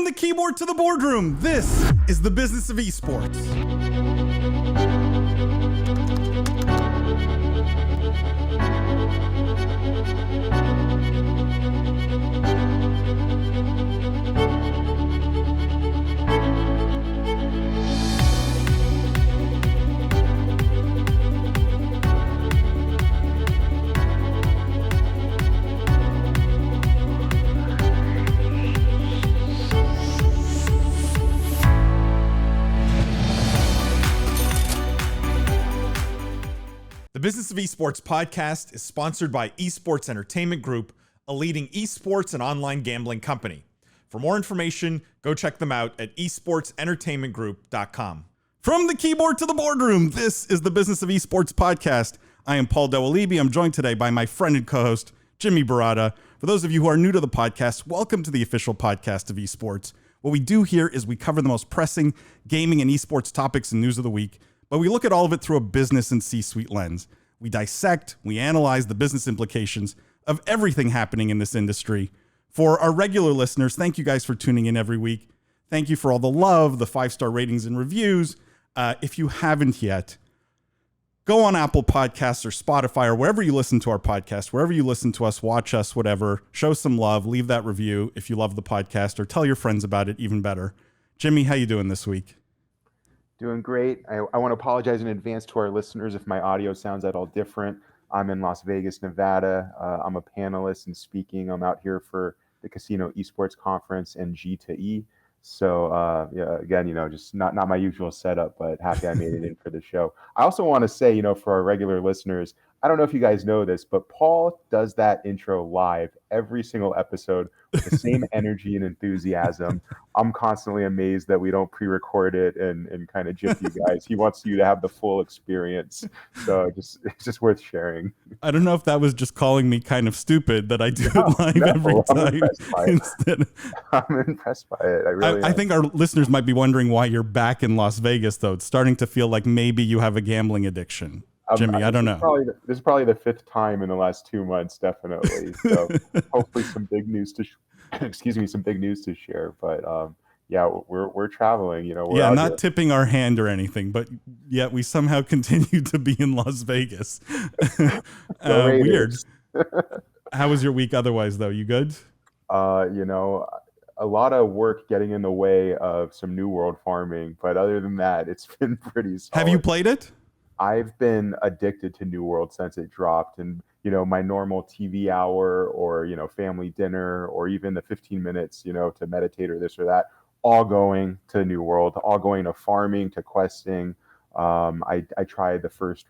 From the keyboard to the boardroom, this is the business of esports. The Business of Esports podcast is sponsored by Esports Entertainment Group, a leading esports and online gambling company. For more information, go check them out at esportsentertainmentgroup.com. From the keyboard to the boardroom, this is the Business of Esports podcast. I am Paul Dewalibi. I'm joined today by my friend and co-host, Jimmy Barada. For those of you who are new to the podcast, welcome to the official podcast of esports. What we do here is we cover the most pressing gaming and esports topics and news of the week, but we look at all of it through a business and C-suite lens. We dissect, we analyze the business implications of everything happening in this industry. For our regular listeners, thank you guys for tuning in every week. Thank you for all the love, the 5-star ratings and reviews. If you haven't yet, go on Apple Podcasts or Spotify or wherever you listen to our podcast, wherever you listen to us, watch us, whatever. Show some love, leave that review if you love the podcast, or tell your friends about it, even better. Jimmy, how you doing this week? Doing great. I want to apologize in advance to our listeners if my audio sounds at all different. I'm in Las Vegas, Nevada. I'm a panelist and speaking. I'm out here for the Casino Esports Conference and G2E. So yeah, again, just not my usual setup, but happy I made it in for the show. I also want to say, for our regular listeners, I don't know if you guys know this, but Paul does that intro live every single episode with the same energy and enthusiasm. I'm constantly amazed that we don't pre-record it and kind of gyp you guys. He wants you to have the full experience. So it's just worth sharing. I don't know if that was just calling me kind of stupid that I do it live every time. I'm impressed by it. I think our listeners might be wondering why you're back in Las Vegas, though. It's starting to feel like maybe you have a gambling addiction. Jimmy, I don't know. This is probably the 5th time in the last 2 months, definitely. So hopefully some big news to some big news to share. But yeah, we're traveling. We're not here. Tipping our hand or anything, but yet we somehow continue to be in Las Vegas. Weird. How was your week otherwise, though? You good? A lot of work getting in the way of some New World farming, but other than that, it's been pretty solid. Have you played it? I've been addicted to New World since it dropped, and my normal TV hour or family dinner or even the 15 minutes to meditate or this or that, all going to New World, all going to farming, to questing. I tried the first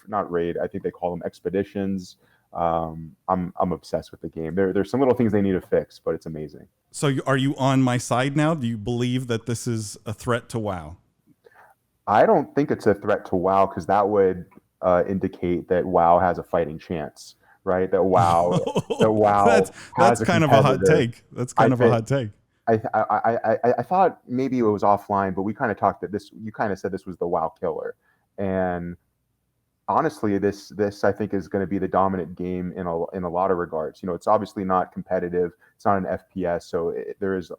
not raid, I think they call them expeditions. I'm obsessed with the game. There's some little things they need to fix, but it's amazing. So are you on my side now? Do you believe that this is a threat to WoW? I don't think it's a threat to WoW, because that would indicate that WoW has a fighting chance, right? That WoW that's kind of a hot take. That's kind of a hot take. I thought maybe it was offline, but we kind of talked that this. You kind of said this was the WoW killer, and honestly, this I think is going to be the dominant game in a lot of regards. It's obviously not competitive. It's not an FPS, so there is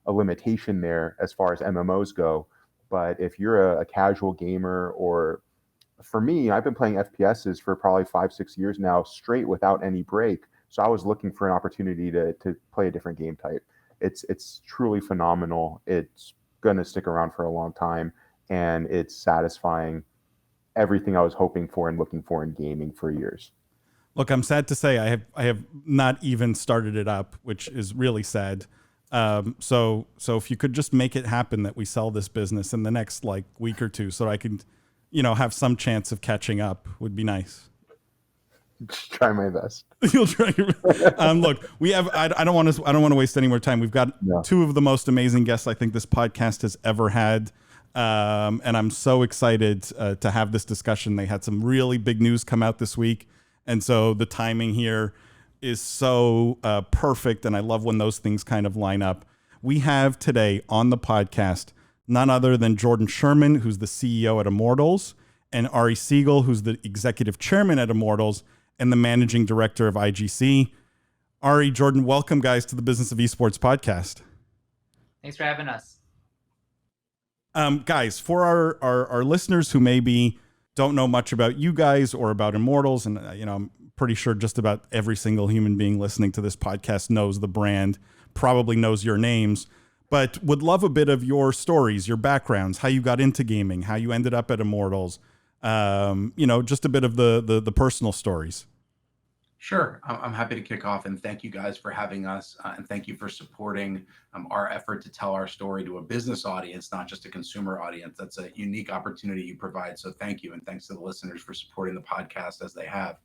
a limitation there as far as MMOs go. But if you're a casual gamer, or for me, I've been playing FPSs for probably 5-6 years now, straight without any break. So I was looking for an opportunity to play a different game type. It's truly phenomenal. It's going to stick around for a long time, and it's satisfying everything I was hoping for and looking for in gaming for years. Look, I'm sad to say I have not even started it up, which is really sad. So if you could just make it happen that we sell this business in the next week or two, so I can, have some chance of catching up, would be nice. Just try my best. You'll try your best. Look, we have. I don't want to waste any more time. We've got two of the most amazing guests I think this podcast has ever had, and I'm so excited to have this discussion. They had some really big news come out this week, and so the timing here is so perfect, and I love when those things kind of line up. We have today on the podcast none other than Jordan Sherman, who's the CEO at Immortals, and Ari Siegel, who's the executive chairman at Immortals and the managing director of IGC. Ari, Jordan, welcome, guys, to the Business of Esports podcast. Thanks for having us. Guys, for our listeners who maybe don't know much about you guys or about Immortals, and I'm pretty sure just about every single human being listening to this podcast knows the brand, probably knows your names, but would love a bit of your stories, your backgrounds, how you got into gaming, how you ended up at Immortals, just a bit of the personal stories. Sure. I'm happy to kick off, and thank you guys for having us, and thank you for supporting our effort to tell our story to a business audience, not just a consumer audience. That's a unique opportunity you provide. So thank you, and thanks to the listeners for supporting the podcast as they have.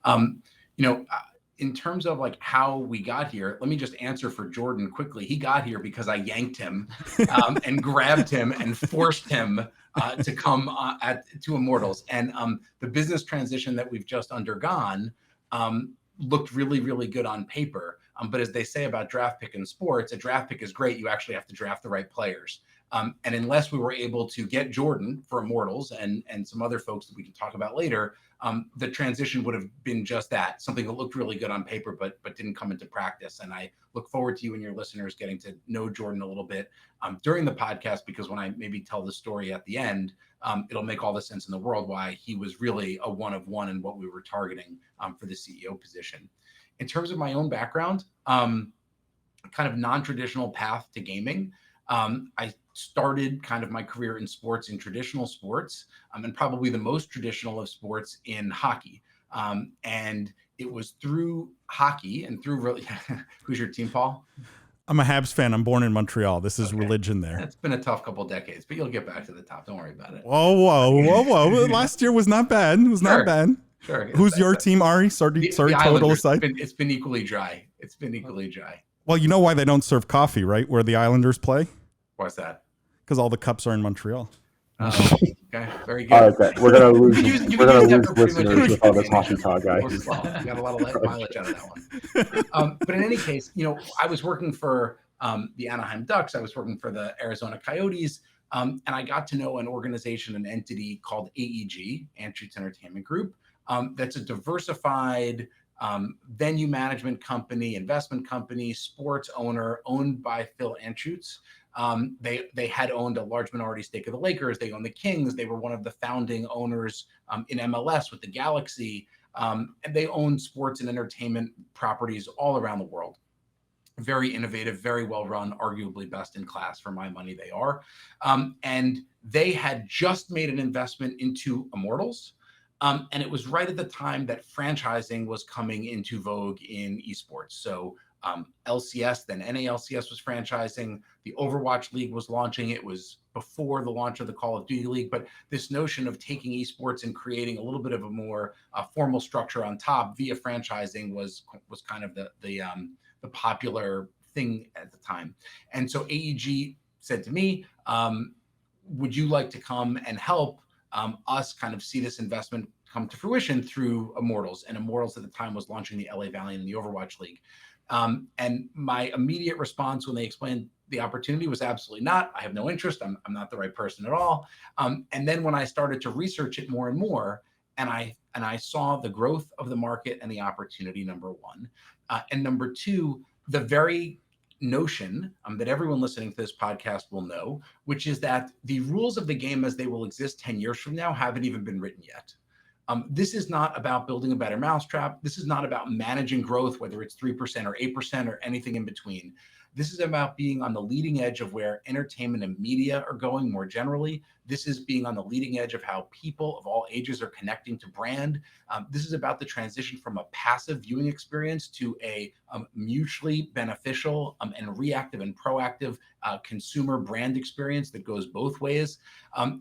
In terms of like how we got here, let me just answer for Jordan quickly. He got here because I yanked him and grabbed him and forced him to come to Immortals. And the business transition that we've just undergone looked really, really good on paper. But as they say about draft pick in sports, a draft pick is great. You actually have to draft the right players. And unless we were able to get Jordan for Immortals and some other folks that we can talk about later, the transition would have been just that, something that looked really good on paper, but didn't come into practice. And I look forward to you and your listeners getting to know Jordan a little bit during the podcast, because when I maybe tell the story at the end, it'll make all the sense in the world why he was really a one of one in what we were targeting for the CEO position. In terms of my own background, kind of non-traditional path to gaming. I started kind of my career in sports, in traditional sports, and probably the most traditional of sports in hockey. And it was through hockey and through really, who's your team, Paul? I'm a Habs fan. I'm born in Montreal. This is religion there. It's been a tough couple of decades, but you'll get back to the top. Don't worry about it. Whoa. Last year was not bad. It was not bad. Sure. Who's your team, Ari? Sorry, total aside. It's been equally dry. Well, you know why they don't serve coffee, right? Where the Islanders play? What's that? Because all the cups are in Montreal. Okay, very good. All right, we're gonna lose listeners with all this pretty hockey talk, guys. You got a lot of mileage out of that one. But in any case, I was working for the Anaheim Ducks. I was working for the Arizona Coyotes, and I got to know an organization, an entity called AEG, Anschutz Entertainment Group. That's a diversified venue management company, investment company, sports owner, owned by Phil Anschutz. They had owned a large minority stake of the Lakers. They owned the Kings. They were one of the founding owners in MLS with the Galaxy. And they own sports and entertainment properties all around the world. Very innovative, very well run, arguably best in class for my money they are. And they had just made an investment into Immortals. And it was right at the time that franchising was coming into vogue in esports. So LCS, then NALCS was franchising. The Overwatch League was launching. It was before the launch of the Call of Duty League. But this notion of taking esports and creating a little bit of a more formal structure on top via franchising was kind of the popular thing at the time. And so AEG said to me, would you like to come and help us kind of see this investment come to fruition through Immortals? And Immortals at the time was launching the LA Valiant and the Overwatch League. And my immediate response when they explained the opportunity was absolutely not. I have no interest. I'm not the right person at all. And then when I started to research it more and more, and I saw the growth of the market and the opportunity, number one, and number two, the very notion that everyone listening to this podcast will know, which is that the rules of the game as they will exist 10 years from now haven't even been written yet. This is not about building a better mousetrap. This is not about managing growth, whether it's 3% or 8% or anything in between. This is about being on the leading edge of where entertainment and media are going more generally. This is being on the leading edge of how people of all ages are connecting to brand. This is about the transition from a passive viewing experience to a mutually beneficial and reactive and proactive consumer brand experience that goes both ways.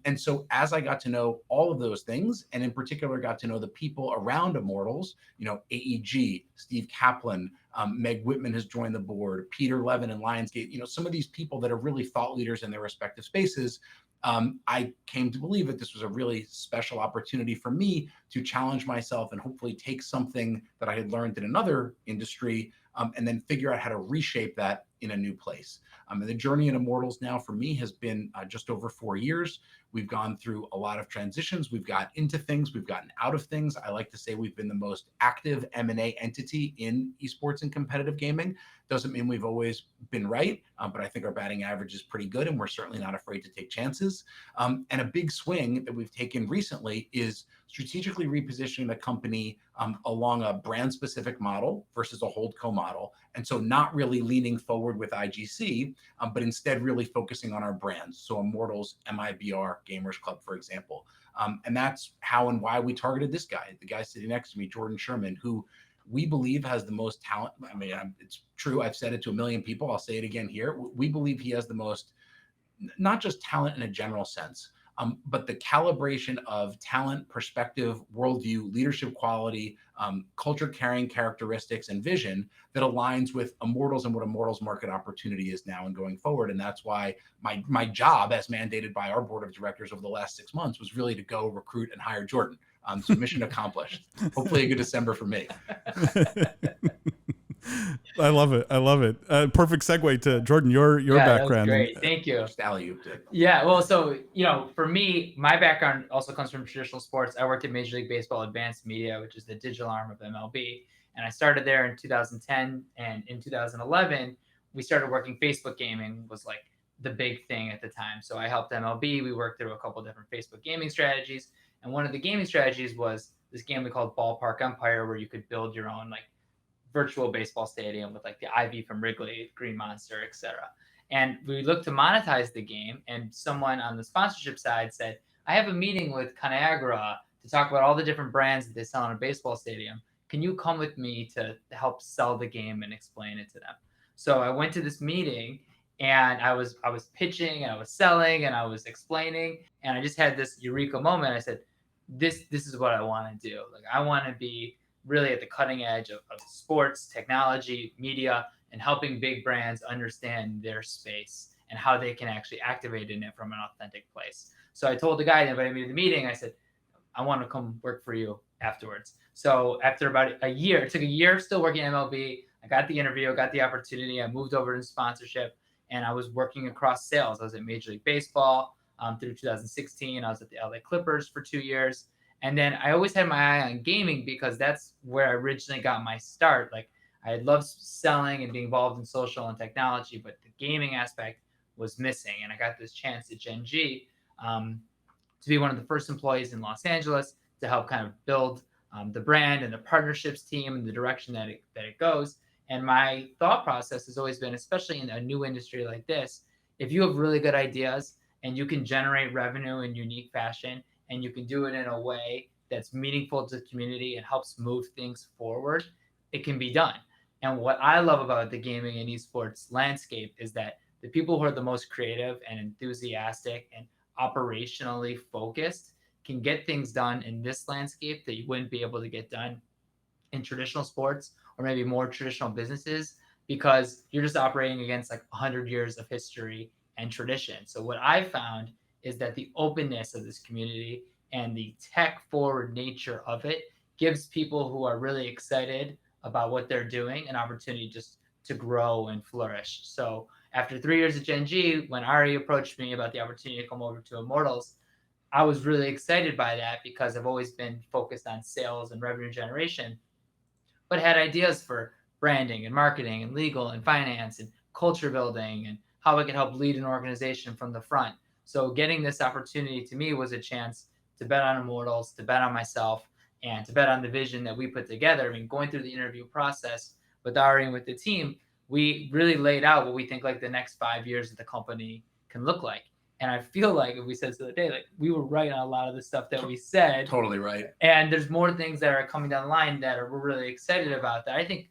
And so as I got to know all of those things, and in particular got to know the people around Immortals, AEG, Steve Kaplan, Meg Whitman has joined the board, Peter Levin and Lionsgate, some of these people that are really thought leaders in their respective spaces. I came to believe that this was a really special opportunity for me to challenge myself and hopefully take something that I had learned in another industry and then figure out how to reshape that in a new place. And the journey in Immortals now for me has been just over 4 years. We've gone through a lot of transitions. We've got into things, we've gotten out of things. I like to say we've been the most active M&A entity in esports and competitive gaming. Doesn't mean we've always been right, but I think our batting average is pretty good, and we're certainly not afraid to take chances. And a big swing that we've taken recently is strategically repositioning the company along a brand-specific model versus a holdco model. And so not really leaning forward with IGC, but instead really focusing on our brands. So Immortals, MIBR, Gamers Club, for example. And that's how and why we targeted this guy, the guy sitting next to me, Jordan Sherman, who we believe has the most talent. I mean, it's true. I've said it to a million people. I'll say it again here. We believe he has the most, not just talent in a general sense, but the calibration of talent, perspective, worldview, leadership quality, culture carrying characteristics, and vision that aligns with Immortals and what Immortals market opportunity is now and going forward. And that's why my job, as mandated by our board of directors over the last 6 months, was really to go recruit and hire Jordan. So mission accomplished. Hopefully a good December for me. I love it. I love it. Perfect segue to Jordan, your background. That was great. Thank you. Yeah. Well, so, for me, my background also comes from traditional sports. I worked at Major League Baseball Advanced Media, which is the digital arm of MLB. And I started there in 2010. And in 2011, we started working. Facebook gaming was like the big thing at the time. So I helped MLB. We worked through a couple of different Facebook gaming strategies. And one of the gaming strategies was this game we called Ballpark Empire, where you could build your own virtual baseball stadium with the Ivy from Wrigley, Green Monster, etc. And we looked to monetize the game, and someone on the sponsorship side said, I have a meeting with ConAgra to talk about all the different brands that they sell in a baseball stadium. Can you come with me to help sell the game and explain it to them? So I went to this meeting, and I was pitching, and I was selling, and I was explaining, and I just had this eureka moment. I said, this is what I want to do. I want to be really at the cutting edge of sports, technology, media, and helping big brands understand their space and how they can actually activate in it from an authentic place. So I told the guy that invited me to the meeting, I said, I want to come work for you afterwards. So after about a year, it took a year still working at MLB, I got the interview, I got the opportunity, I moved over to sponsorship, and I was working across sales. I was at Major League Baseball through 2016. I was at the LA Clippers for 2 years. And then I always had my eye on gaming because that's where I originally got my start. I had loved selling and being involved in social and technology, but the gaming aspect was missing. And I got this chance at Gen G to be one of the first employees in Los Angeles to help kind of build the brand and the partnerships team and the direction that it goes. And my thought process has always been, especially in a new industry like this, if you have really good ideas and you can generate revenue in unique fashion, and you can do it in a way that's meaningful to the community and helps move things forward, it can be done. And what I love about the gaming and esports landscape is that the people who are the most creative and enthusiastic and operationally focused can get things done in this landscape that you wouldn't be able to get done in traditional sports or maybe more traditional businesses, because you're just operating against 100 years of history and tradition. So what I found is that the openness of this community and the tech forward nature of it gives people who are really excited about what they're doing an opportunity just to grow and flourish. So after 3 years at Gen G, when Ari approached me about the opportunity to come over to Immortals, I was really excited by that because I've always been focused on sales and revenue generation, but had ideas for branding and marketing and legal and finance and culture building and how I could help lead an organization from the front. So getting this opportunity to me was a chance to bet on Immortals, to bet on myself, and to bet on the vision that we put together. I mean, going through the interview process with Ari and with the team, we really laid out what we think the next 5 years of the company can look like. And I feel like, if we said the other day, we were right on a lot of the stuff that we said. Totally right. And there's more things that are coming down the line that we're really excited about that I think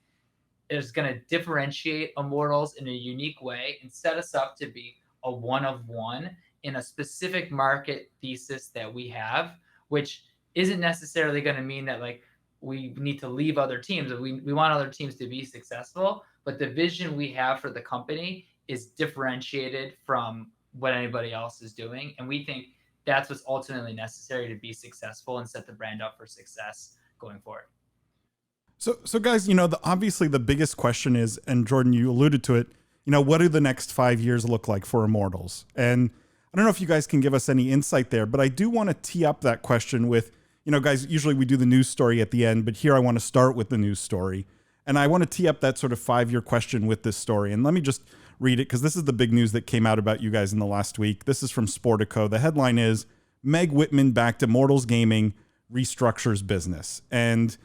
is going to differentiate Immortals in a unique way and set us up to be a one of one in a specific market thesis that we have, which isn't necessarily going to mean that we need to leave other teams. We want other teams to be successful, but the vision we have for the company is differentiated from what anybody else is doing. And we think that's what's ultimately necessary to be successful and set the brand up for success going forward. So guys, obviously the biggest question is, and Jordan, you alluded to it, what do the next 5 years look like for Immortals? And I don't know if you guys can give us any insight there, but I do want to tee up that question with, guys, usually we do the news story at the end, but here I want to start with the news story. And I want to tee up that sort of 5-year question with this story. And let me just read it, because this is the big news that came out about you guys in the last week. This is from Sportico. The headline is, Meg Whitman backed Immortals Gaming, restructures business. And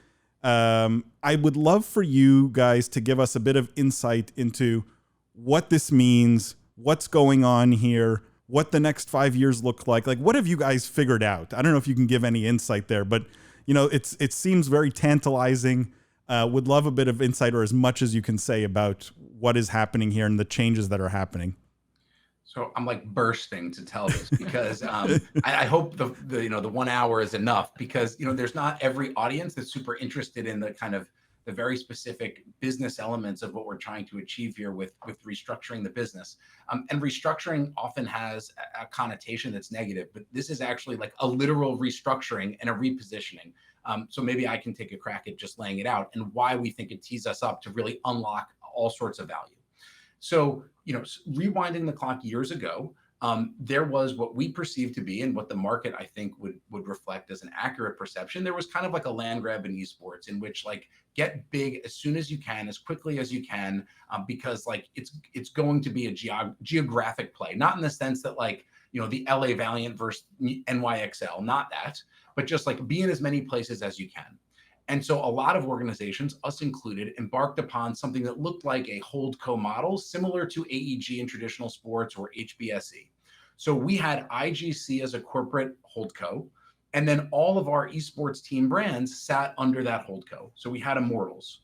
I would love for you guys to give us a bit of insight into what this means, what's going on here, what the next 5 years look like. Like, what have you guys figured out? I don't know if you can give any insight there, but it seems very tantalizing. Would love a bit of insight, or as much as you can say, about what is happening here and the changes that are happening. So I'm like bursting to tell this because I hope the 1 hour is enough, because there's not every audience that's super interested in the kind of the very specific business elements of what we're trying to achieve here with restructuring the business. And restructuring often has a connotation that's negative, but this is actually like a literal restructuring and a repositioning. So maybe I can take a crack at just laying it out and why we think it tees us up to really unlock all sorts of value. So, rewinding the clock years ago, there was what we perceived to be, and what the market, I think, would reflect as an accurate perception. There was kind of like a land grab in esports, in which, like, get big as soon as you can, as quickly as you can, because like it's going to be a geographic play, not in the sense that like, the LA Valiant versus NYXL, not that, but just like be in as many places as you can. And so a lot of organizations, us included, embarked upon something that looked like a holdco model, similar to AEG in traditional sports or HBSE. So we had IGC as a corporate holdco, and then all of our esports team brands sat under that holdco. So we had Immortals,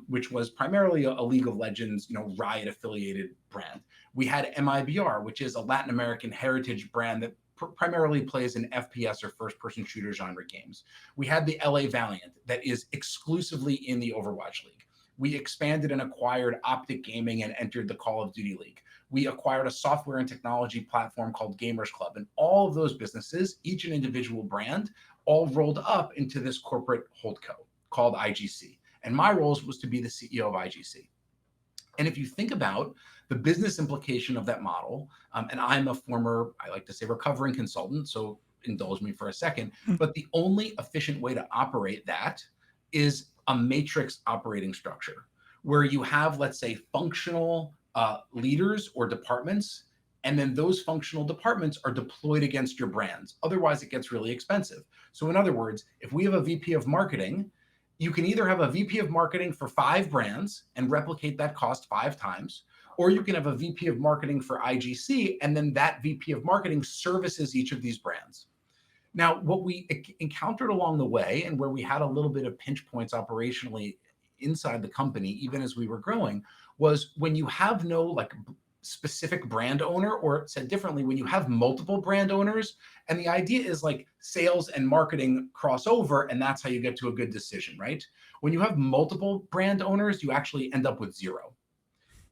which was primarily a League of Legends, Riot affiliated brand. We had MIBR, which is a Latin American heritage brand that primarily plays in FPS or first-person shooter genre games. We had the LA Valiant that is exclusively in the Overwatch League. We expanded and acquired Optic Gaming and entered the Call of Duty League. We acquired a software and technology platform called Gamers Club. And all of those businesses, each an individual brand, all rolled up into this corporate holdco called IGC. And my role was to be the CEO of IGC. And if you think about the business implication of that model, and I'm a former, I like to say, recovering consultant, so indulge me for a second, but the only efficient way to operate that is a matrix operating structure, where you have, let's say, functional leaders or departments, and then those functional departments are deployed against your brands. Otherwise, it gets really expensive. So in other words, if we have a VP of marketing, you can either have a VP of marketing for 5 brands and replicate that cost 5 times, or you can have a VP of marketing for IGC, and then that VP of marketing services each of these brands. Now, what we encountered along the way, and where we had a little bit of pinch points operationally inside the company, even as we were growing, was when you have no like specific brand owner, or said differently, when you have multiple brand owners, and the idea is like sales and marketing cross over, and that's how you get to a good decision, right? When you have multiple brand owners, you actually end up with 0.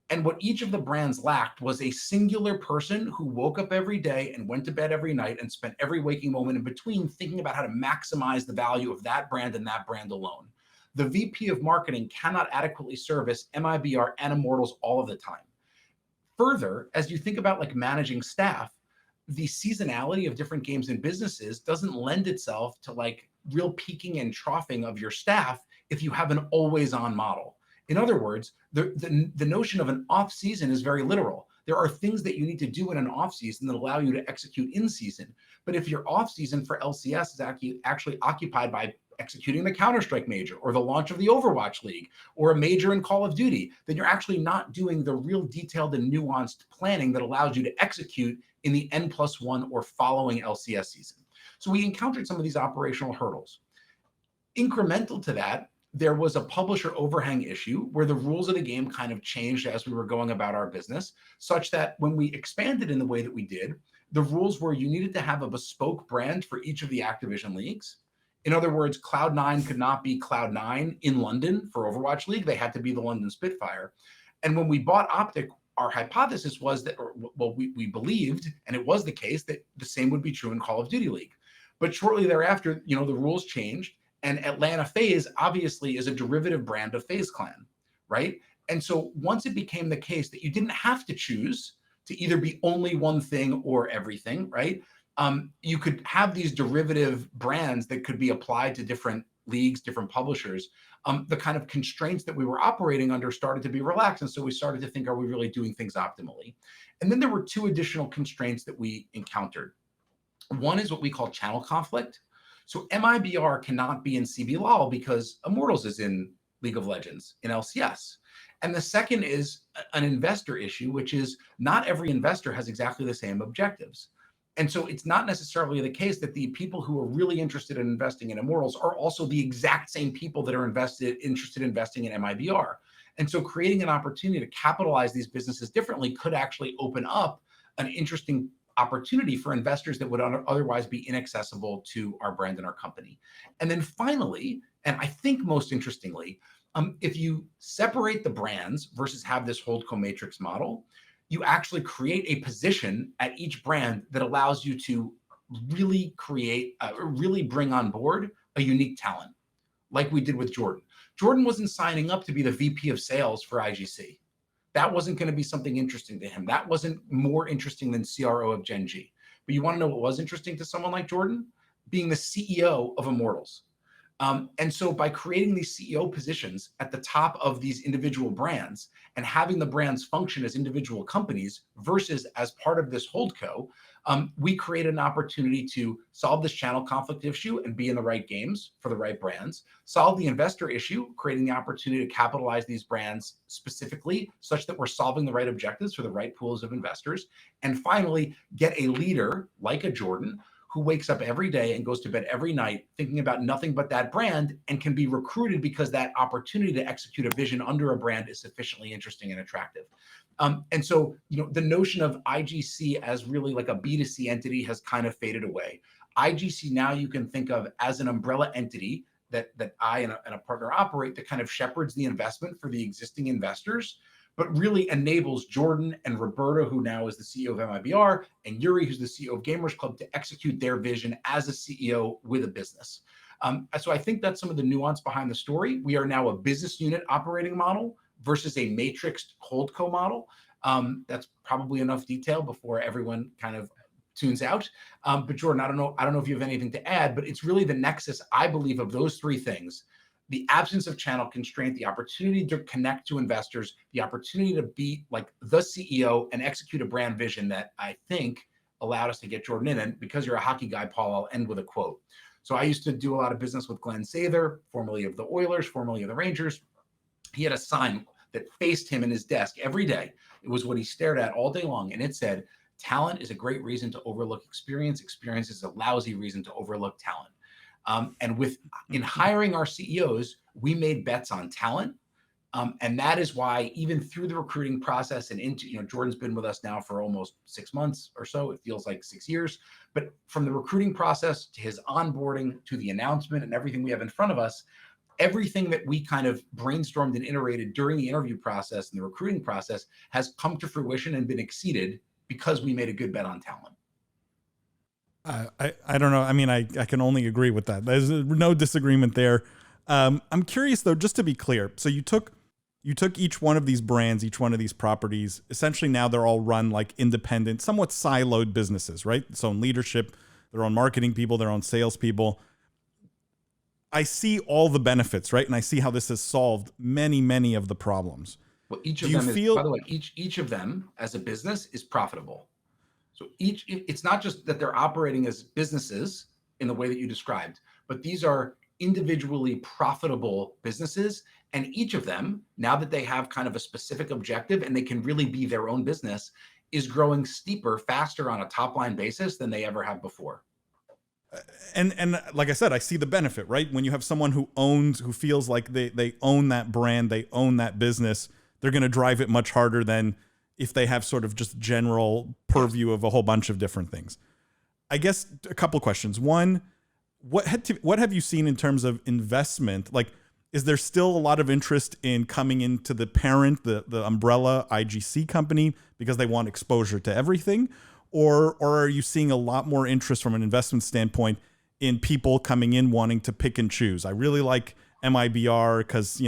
And what each of the brands lacked was a singular person who woke up every day and went to bed every night and spent every waking moment in between thinking about how to maximize the value of that brand and that brand alone. The VP of marketing cannot adequately service MIBR and Immortals all of the time. Further, as you think about like managing staff, the seasonality of different games and businesses doesn't lend itself to like real peaking and troughing of your staff if you have an always on model. In other words, the notion of an off season is very literal. There are things that you need to do in an off season that allow you to execute in season. But if your off season for LCS is actually occupied by executing the Counter-Strike major, or the launch of the Overwatch League, or a major in Call of Duty, then you're actually not doing the real detailed and nuanced planning that allows you to execute in the N+1 or following LCS season. So we encountered some of these operational hurdles. Incremental to that, there was a publisher overhang issue where the rules of the game kind of changed as we were going about our business, such that when we expanded in the way that we did, the rules were you needed to have a bespoke brand for each of the Activision leagues. In other words, Cloud9 could not be Cloud9 in London for Overwatch League. They had to be the London Spitfire. And when we bought Optic, our hypothesis was that, we believed, and it was the case, that the same would be true in Call of Duty League. But shortly thereafter, the rules changed. And Atlanta FaZe obviously is a derivative brand of FaZe Clan, right? And so once it became the case that you didn't have to choose to either be only one thing or everything, right? You could have these derivative brands that could be applied to different leagues, different publishers. The kind of constraints that we were operating under started to be relaxed. And so we started to think, are we really doing things optimally? And then there were two additional constraints that we encountered. One is what we call channel conflict. So MIBR cannot be in CB LOL because Immortals is in League of Legends, in LCS. And the second is an investor issue, which is not every investor has exactly the same objectives. And so it's not necessarily the case that the people who are really interested in investing in Immortals are also the exact same people that are interested in investing in MIBR. And so creating an opportunity to capitalize these businesses differently could actually open up an interesting opportunity for investors that would otherwise be inaccessible to our brand and our company. And then finally, and I think most interestingly, if you separate the brands versus have this holdco matrix model, you actually create a position at each brand that allows you to really really bring on board a unique talent, like we did with Jordan. Jordan wasn't signing up to be the VP of sales for IGC. That wasn't going to be something interesting to him. That wasn't more interesting than CRO of Gen G. But you want to know what was interesting to someone like Jordan? Being the CEO of Immortals. And so by creating these CEO positions at the top of these individual brands and having the brands function as individual companies versus as part of this holdco, we create an opportunity to solve this channel conflict issue and be in the right games for the right brands, solve the investor issue, creating the opportunity to capitalize these brands specifically such that we're solving the right objectives for the right pools of investors, and finally get a leader like a Jordan who wakes up every day and goes to bed every night thinking about nothing but that brand and can be recruited because that opportunity to execute a vision under a brand is sufficiently interesting and attractive. And so, the notion of IGC as really like a B2C entity has kind of faded away. IGC now you can think of as an umbrella entity that I and a partner operate that kind of shepherds the investment for the existing investors, but really enables Jordan and Roberta, who now is the CEO of MIBR, and Yuri, who's the CEO of Gamers Club, to execute their vision as a CEO with a business. So I think that's some of the nuance behind the story. We are now a business unit operating model versus a matrixed holdco model. That's probably enough detail before everyone kind of tunes out. But Jordan, I don't know if you have anything to add, but it's really the nexus, I believe, of those three things: the absence of channel constraint, the opportunity to connect to investors, the opportunity to be like the CEO and execute a brand vision that I think allowed us to get Jordan in. And because you're a hockey guy, Paul, I'll end with a quote. So I used to do a lot of business with Glenn Sather, formerly of the Oilers, formerly of the Rangers. He had a sign that faced him in his desk every day. It was what he stared at all day long. And it said, "Talent is a great reason to overlook experience. Experience is a lousy reason to overlook talent." And in hiring our CEOs, we made bets on talent. And that is why even through the recruiting process and into, Jordan's been with us now for almost 6 months or so. It feels like 6 years. But from the recruiting process to his onboarding to the announcement and everything we have in front of us, everything that we kind of brainstormed and iterated during the interview process and the recruiting process has come to fruition and been exceeded because we made a good bet on talent. I don't know. I mean, I can only agree with that. There's no disagreement there. I'm curious though, just to be clear. So you took each one of these brands, each one of these properties, essentially now they're all run like independent, somewhat siloed businesses, right? Its own leadership, their own marketing people, their own salespeople. I see all the benefits, right? And I see how this has solved many, many of the problems. Well, each of them is, by the way, each of them as a business is profitable. So it's not just that they're operating as businesses in the way that you described, but these are individually profitable businesses. And each of them, now that they have kind of a specific objective and they can really be their own business, is growing steeper, faster on a top line basis than they ever have before. And like I said, I see the benefit, right? When you have someone who feels like they own that brand, they own that business, they're going to drive it much harder than if they have sort of just general purview of a whole bunch of different things. I guess a couple of questions. One, what have you seen in terms of investment? Like, is there still a lot of interest in coming into the parent, the umbrella IGC company, because they want exposure to everything? Or are you seeing a lot more interest from an investment standpoint in people coming in wanting to pick and choose? I really like MIBR because,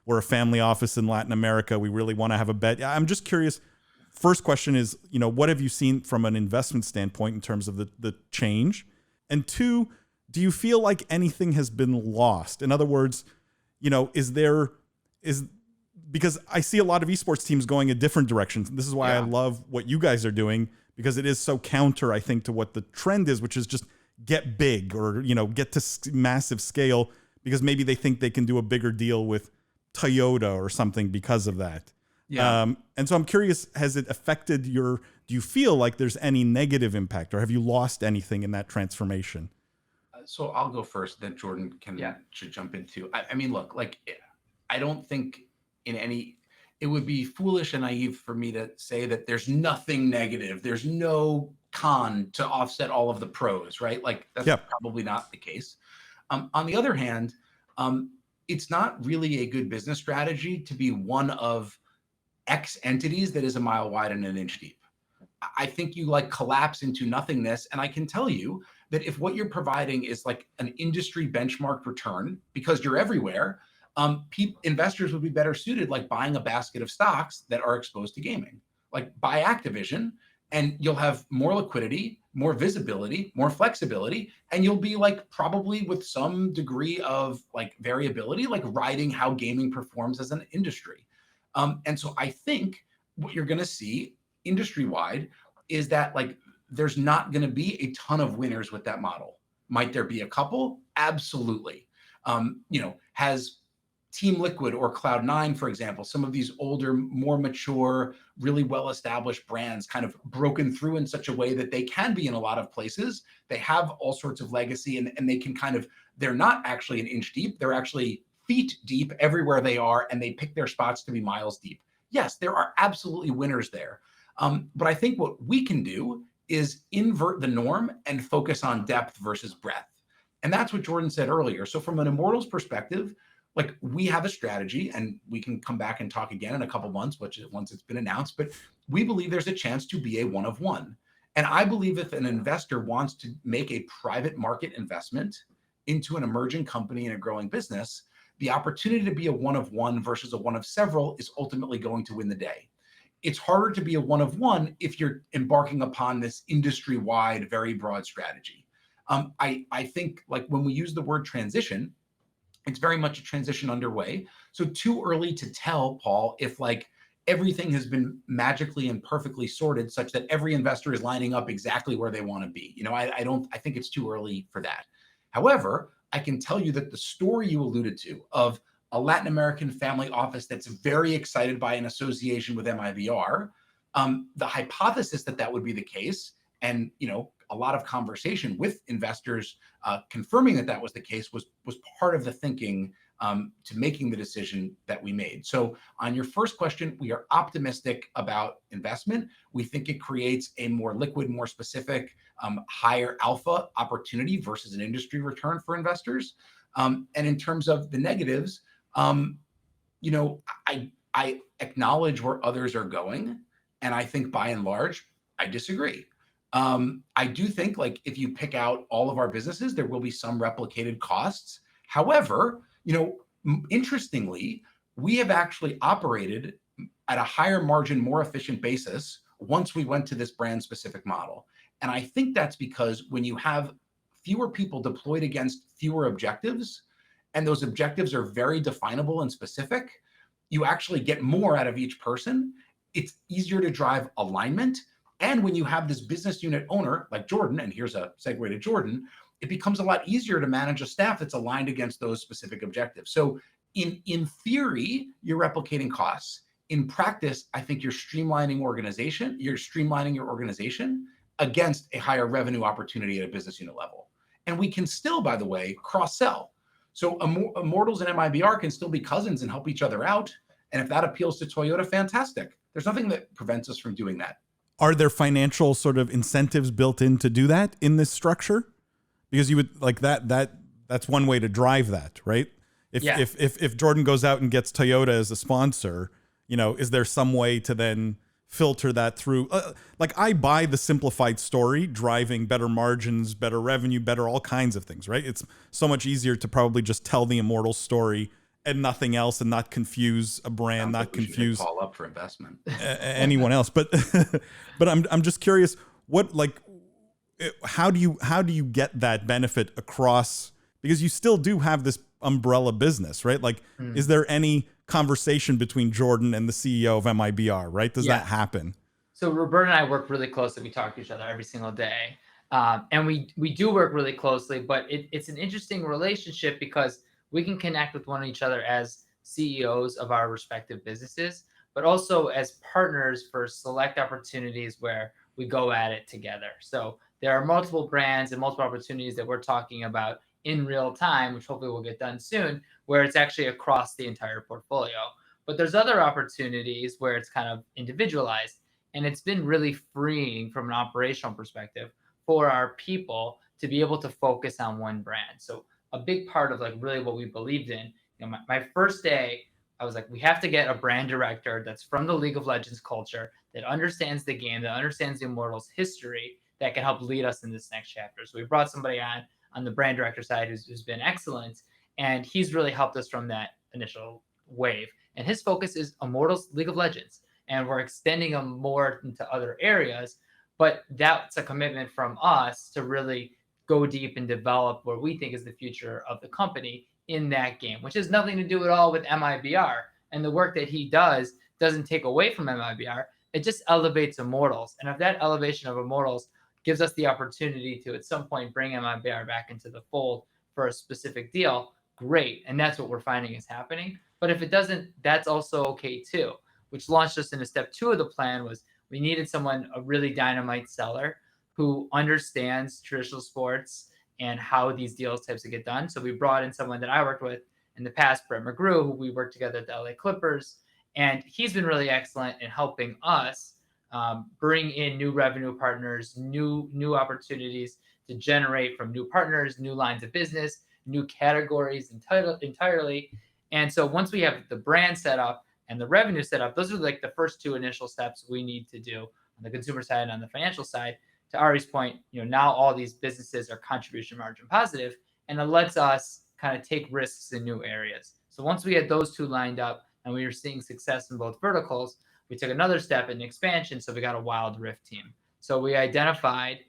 we're a family office in Latin America. We really want to have a bet. I'm just curious. First question is, what have you seen from an investment standpoint in terms of the change? And two, do you feel like anything has been lost? In other words, because I see a lot of esports teams going a different direction. This is why I love what you guys are doing, because it is so counter, I think, to what the trend is, which is just get big or, get to massive scale, because maybe they think they can do a bigger deal with Toyota or something because of that. Yeah. And so I'm curious, has it affected do you feel like there's any negative impact, or have you lost anything in that transformation? So I'll go first, then Jordan should jump in too. I mean, look, I don't think it would be foolish and naive for me to say that there's nothing negative. There's no con to offset all of the pros, right? That's probably not the case. On the other hand, it's not really a good business strategy to be one of X entities that is a mile wide and an inch deep. I think you collapse into nothingness. And I can tell you that if what you're providing is an industry benchmark return, because you're everywhere, investors would be better suited buying a basket of stocks that are exposed to gaming. Buy Activision, and you'll have more liquidity, more visibility, more flexibility, and you'll be probably with some degree of variability, riding how gaming performs as an industry. And so I think what you're going to see industry-wide is that there's not going to be a ton of winners with that model. Might there be a couple? Absolutely. Has Team Liquid or Cloud9, for example, some of these older, more mature, really well-established brands kind of broken through in such a way that they can be in a lot of places. They have all sorts of legacy, and they can they're not actually an inch deep. They're actually feet deep everywhere they are, and they pick their spots to be miles deep. Yes, there are absolutely winners there. But I think what we can do is invert the norm and focus on depth versus breadth. And that's what Jordan said earlier. So from an Immortals perspective, we have a strategy, and we can come back and talk again in a couple months, once it's been announced, but we believe there's a chance to be a one of one. And I believe if an investor wants to make a private market investment into an emerging company and a growing business, the opportunity to be a one of one versus a one of several is ultimately going to win the day. It's harder to be a one of one if you're embarking upon this industry-wide, very broad strategy. I think when we use the word transition, it's very much a transition underway. So too early to tell, Paul, if everything has been magically and perfectly sorted such that every investor is lining up exactly where they want to be. I think it's too early for that. However, I can tell you that the story you alluded to of a Latin American family office that's very excited by an association with MIBR, the hypothesis that would be the case, and a lot of conversation with investors confirming that was the case was part of the thinking to making the decision that we made. So on your first question, we are optimistic about investment. We think it creates a more liquid, more specific, higher alpha opportunity versus an industry return for investors. And in terms of the negatives, I acknowledge where others are going, and I think by and large, I disagree. I do think if you pick out all of our businesses, there will be some replicated costs. However, interestingly, we have actually operated at a higher margin, more efficient basis once we went to this brand specific model. And I think that's because when you have fewer people deployed against fewer objectives, and those objectives are very definable and specific, you actually get more out of each person. It's easier to drive alignment. And when you have this business unit owner like Jordan, and here's a segue to Jordan, it becomes a lot easier to manage a staff that's aligned against those specific objectives. So in theory, you're replicating costs. In practice, I think you're streamlining your organization against a higher revenue opportunity at a business unit level. And we can still, by the way, cross-sell. So Immortals and MIBR can still be cousins and help each other out. And if that appeals to Toyota, fantastic. There's nothing that prevents us from doing that. Are there financial sort of incentives built in to do that in this structure? Because you would that's one way to drive that, right? If Jordan goes out and gets Toyota as a sponsor, is there some way to then filter that through? I buy the simplified story, driving better margins, better revenue, better all kinds of things, right? It's so much easier to probably just tell the Immortals story and nothing else, and not confuse a brand, not confuse Paul up for investment. anyone else. But but I'm just curious, what, like, how do you get that benefit across, because you still do have this umbrella business, right? Like, is there any conversation between Jordan and the CEO of MIBR, right? Does that happen? So Roberta and I work really closely. We talk to each other every single day. And we do work really closely, but it's an interesting relationship because we can connect with one each other as CEOs of our respective businesses, but also as partners for select opportunities where we go at it together. So there are multiple brands and multiple opportunities that we're talking about in real time, which hopefully will get done soon, where it's actually across the entire portfolio. But there's other opportunities where it's kind of individualized. And it's been really freeing from an operational perspective for our people to be able to focus on one brand. So a big part of like really what we believed in, my first day, I was like, we have to get a brand director that's from the League of Legends culture, that understands the game, that understands the Immortals history, that can help lead us in this next chapter. So we brought somebody on the brand director side who's been excellent. And he's really helped us from that initial wave. And his focus is Immortals, League of Legends. And we're extending them more into other areas. But that's a commitment from us to really go deep and develop what we think is the future of the company in that game, which has nothing to do at all with MIBR. And the work that he does doesn't take away from MIBR. It just elevates Immortals. And if that elevation of Immortals gives us the opportunity to at some point bring MIBR back into the fold for a specific deal, great. And that's what we're finding is happening. But if it doesn't, that's also okay too, which launched us into step 2 of the plan. Was we needed someone, a really dynamite seller who understands traditional sports and how these deals types of get done. So we brought in someone that I worked with in the past, Brett McGrew, who we worked together at the LA Clippers. And he's been really excellent in helping us bring in new revenue partners, new opportunities to generate from new partners, new lines of business, new categories entirely. And so once we have the brand set up and the revenue set up, those are like the first 2 initial steps we need to do on the consumer side and on the financial side. To Ari's point, now all these businesses are contribution margin positive, and it lets us kind of take risks in new areas. So once we had those 2 lined up and we were seeing success in both verticals, we took another step in expansion. So we got a Wild Rift team. So we identified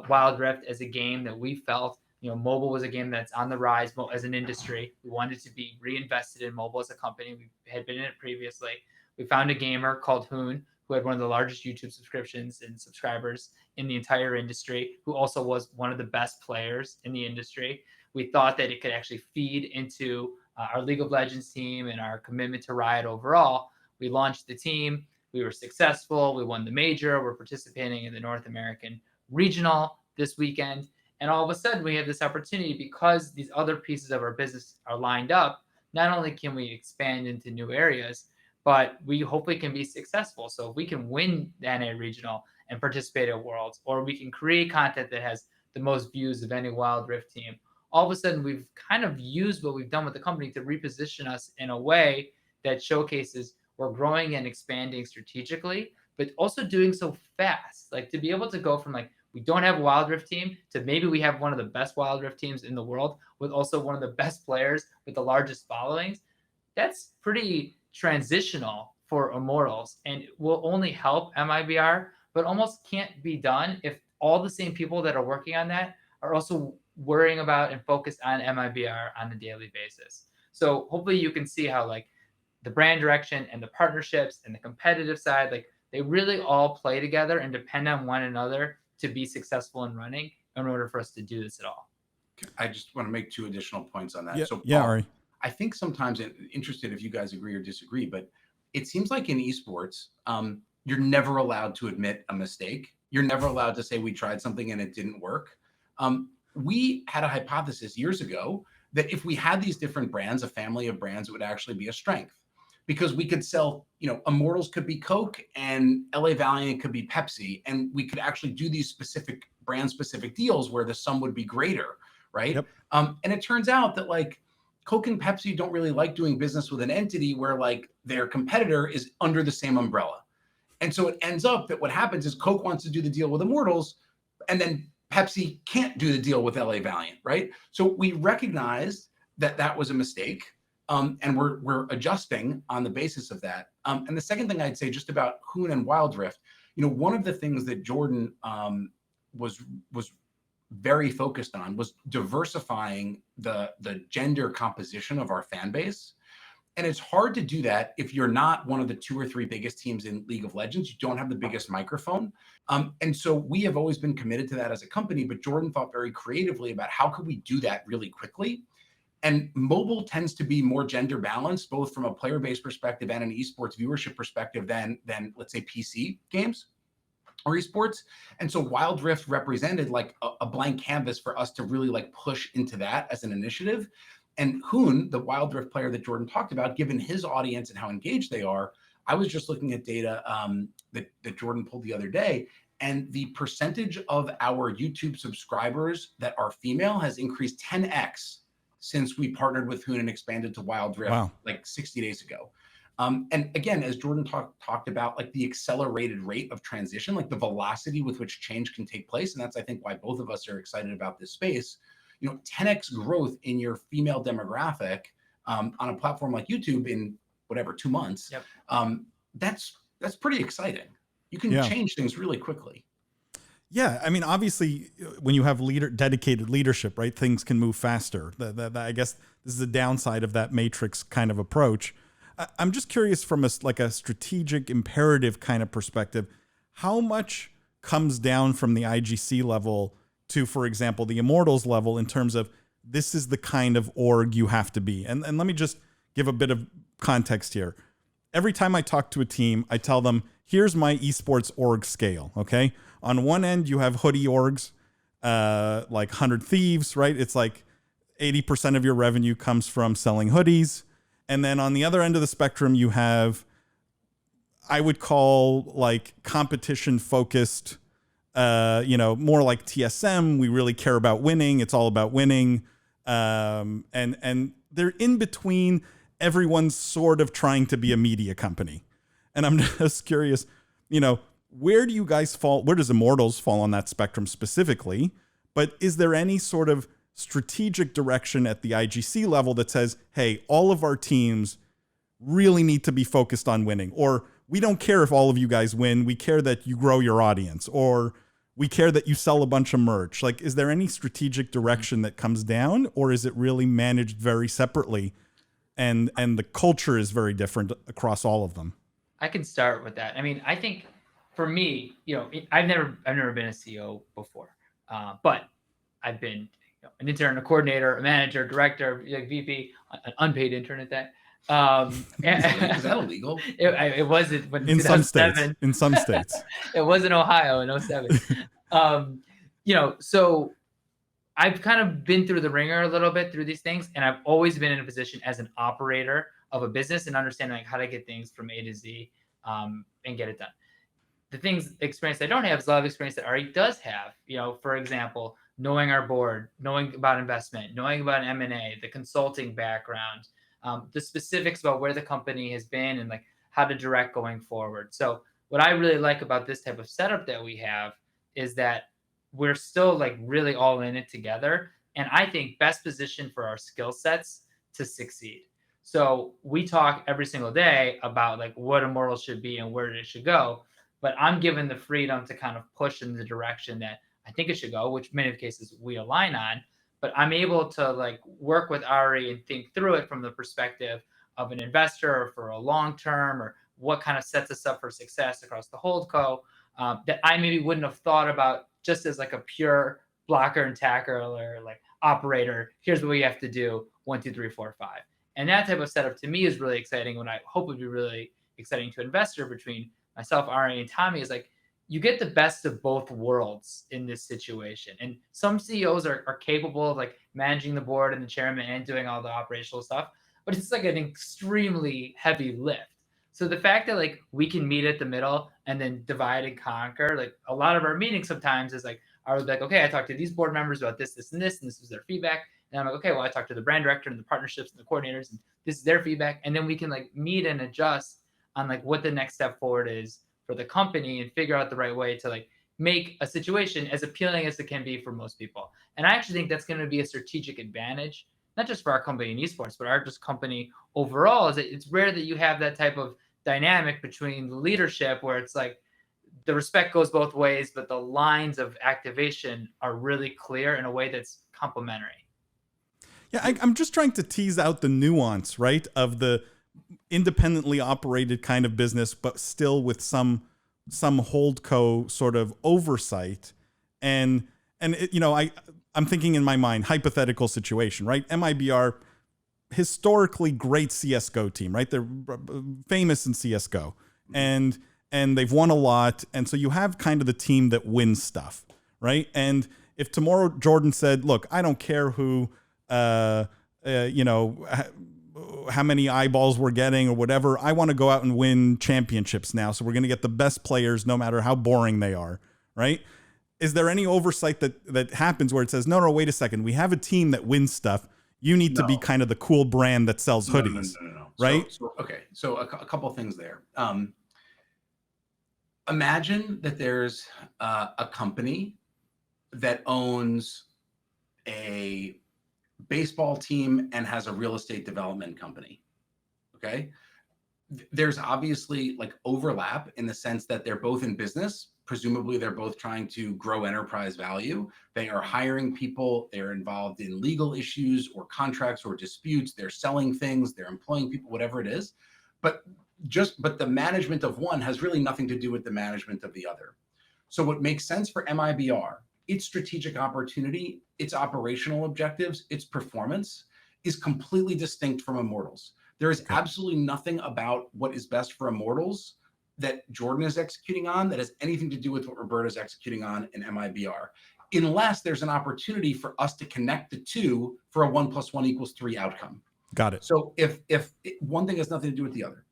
Wild Rift as a game that we felt, mobile was a game that's on the rise as an industry. We wanted to be reinvested in mobile as a company. We had been in it previously. We found a gamer called Hoon, who had one of the largest YouTube subscriptions and subscribers in the entire industry, who also was one of the best players in the industry. We thought that it could actually feed into our League of Legends team and our commitment to Riot overall. We launched the team. We were successful. We won the major. We're participating in the North American regional this weekend. And all of a sudden, we have this opportunity because these other pieces of our business are lined up. Not only can we expand into new areas, but we hopefully can be successful. So if we can win the NA regional and participate at Worlds, or we can create content that has the most views of any Wild Rift team, all of a sudden we've kind of used what we've done with the company to reposition us in a way that showcases we're growing and expanding strategically, but also doing so fast. Like to be able to go from like, we don't have a Wild Rift team to maybe we have one of the best Wild Rift teams in the world with also one of the best players with the largest followings. That's pretty transitional for Immortals, and will only help MIBR, but almost can't be done if all the same people that are working on that are also worrying about and focused on MIBR on a daily basis. So hopefully you can see how like the brand direction and the partnerships and the competitive side, like they really all play together and depend on one another to be successful in running in order for us to do this at all. I just want to make 2 additional points on that. Yeah, So yeah, Paul, Ari. I think sometimes interested if you guys agree or disagree, but it seems like in esports, you're never allowed to admit a mistake. You're never allowed to say we tried something and it didn't work. We had a hypothesis years ago that if we had these different brands, a family of brands, it would actually be a strength because we could sell, Immortals could be Coke and LA Valiant could be Pepsi. And we could actually do these specific brand specific deals where the sum would be greater. Right. Yep. And it turns out that like Coke and Pepsi don't really like doing business with an entity where like their competitor is under the same umbrella. And so it ends up that what happens is Coke wants to do the deal with Immortals and then Pepsi can't do the deal with LA Valiant, right? So we recognized that that was a mistake. And we're adjusting on the basis of that. And the second thing I'd say just about Hoon and Wild Rift, one of the things that Jordan was very focused on was diversifying the gender composition of our fan base. And it's hard to do that if you're not one of the 2 or 3 biggest teams in League of Legends. You don't have the biggest microphone. And so we have always been committed to that as a company, but Jordan thought very creatively about how could we do that really quickly. And mobile tends to be more gender balanced, both from a player-based perspective and an esports viewership perspective than let's say PC games or esports. And so Wild Rift represented like a blank canvas for us to really like push into that as an initiative. And Hoon, the Wild Rift player that Jordan talked about, given his audience and how engaged they are, I was just looking at data that Jordan pulled the other day, and the percentage of our YouTube subscribers that are female has increased 10x since we partnered with Hoon and expanded to Wild Rift like 60 days ago. And again, as Jordan talked about, like the accelerated rate of transition, like the velocity with which change can take place. And that's, I think, why both of us are excited about this space. 10x growth in your female demographic on a platform like YouTube in whatever, 2 months. Yep. That's pretty exciting. You can change things really quickly. Yeah, I mean, obviously, when you have dedicated leadership, right, things can move faster. I guess this is the downside of that matrix kind of approach. I'm just curious from a strategic imperative kind of perspective, how much comes down from the IGC level to, for example, the Immortals level in terms of this is the kind of org you have to be. And let me just give a bit of context here. Every time I talk to a team, I tell them, here's my esports org scale, okay? On one end, you have hoodie orgs, like 100 Thieves, right? It's like 80% of your revenue comes from selling hoodies. And then on the other end of the spectrum, you have, I would call like competition focused, more like TSM. We really care about winning. It's all about winning. And they're in between. Everyone's sort of trying to be a media company. And I'm just curious, where do you guys fall? Where does Immortals fall on that spectrum specifically? But is there any sort of strategic direction at the IGC level that says, hey, all of our teams really need to be focused on winning, or we don't care if all of you guys win. We care that you grow your audience, or we care that you sell a bunch of merch. Like, is there any strategic direction that comes down, or is it really managed very separately? And the culture is very different across all of them. I can start with that. I mean, I think for me, I've never been a CEO before, but I've been an intern, a coordinator, a manager, director, VP, an unpaid intern at that. Is that illegal? It wasn't, but in some states. In some states, it was in Ohio in 2007. So I've kind of been through the ringer a little bit through these things, and I've always been in a position as an operator of a business and understanding like how to get things from A to Z and get it done. The experience I don't have is a lot of experience that Ari does have. For example, knowing our board, knowing about investment, knowing about M&A, the consulting background, the specifics about where the company has been and like how to direct going forward. So what I really like about this type of setup that we have is that we're still like really all in it together. And I think best positioned for our skill sets to succeed. So we talk every single day about like what Immortals should be and where it should go. But I'm given the freedom to kind of push in the direction that I think it should go, which many cases we align on. But I'm able to like work with Ari and think through it from the perspective of an investor or for a long term, or what kind of sets us up for success across the holdco that I maybe wouldn't have thought about just as like a pure blocker and tackler or like operator. Here's what we have to do: 1, 2, 3, 4, 5. And that type of setup to me is really exciting. What I hope would be really exciting to investor between myself, Ari, and Tommy is like, you get the best of both worlds in this situation. And some CEOs are capable of like managing the board and the chairman and doing all the operational stuff, but it's like an extremely heavy lift. So the fact that like we can meet at the middle and then divide and conquer, like a lot of our meetings sometimes is like, I was like, okay, I talked to these board members about this, this, and this was their feedback. And I'm like, okay, well, I talked to the brand director and the partnerships and the coordinators, and this is their feedback. And then we can like meet and adjust on like what the next step forward is for the company and figure out the right way to like make a situation as appealing as it can be for most people. And I actually think that's going to be a strategic advantage not just for our company in esports, but our just company overall, is that it's rare that you have that type of dynamic between leadership where it's like the respect goes both ways, but the lines of activation are really clear in a way that's complementary. Yeah, I'm just trying to tease out the nuance, right, of the independently operated kind of business, but still with some holdco sort of oversight. And it, I'm thinking in my mind, hypothetical situation, right? MIBR, historically great CSGO team, right? They're famous in CSGO, and they've won a lot. And so you have kind of the team that wins stuff, right? And if tomorrow Jordan said, look, I don't care who, how many eyeballs we're getting or whatever, I want to go out and win championships now. So we're going to get the best players no matter how boring they are, right? Is there any oversight that happens where it says, no, wait a second, we have a team that wins stuff. You need to be kind of the cool brand that sells hoodies, no. right? So a couple things there. Imagine that there's a company that owns a baseball team and has a real estate development company. Okay. There's obviously like overlap in the sense that they're both in business. Presumably they're both trying to grow enterprise value. They are hiring people. They're involved in legal issues or contracts or disputes. They're selling things. They're employing people, whatever it is. But the management of one has really nothing to do with the management of the other. So what makes sense for MIBR, its strategic opportunity, its operational objectives, its performance is completely distinct from Immortals. There is absolutely nothing about what is best for Immortals that Jordan is executing on that has anything to do with what Roberta's executing on in MIBR, unless there's an opportunity for us to connect the two for a 1 + 1 = 3 outcome. Got it. So if one thing has nothing to do with the other.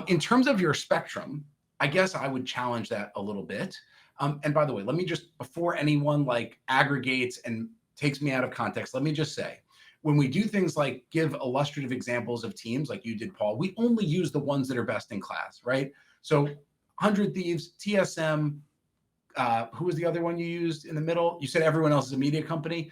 In terms of your spectrum, I guess I would challenge that a little bit. And by the way, let me just, before anyone like aggregates and takes me out of context, let me just say, when we do things like give illustrative examples of teams like you did, Paul, we only use the ones that are best in class, right? So 100 Thieves, TSM, who was the other one you used in the middle? You said everyone else is a media company.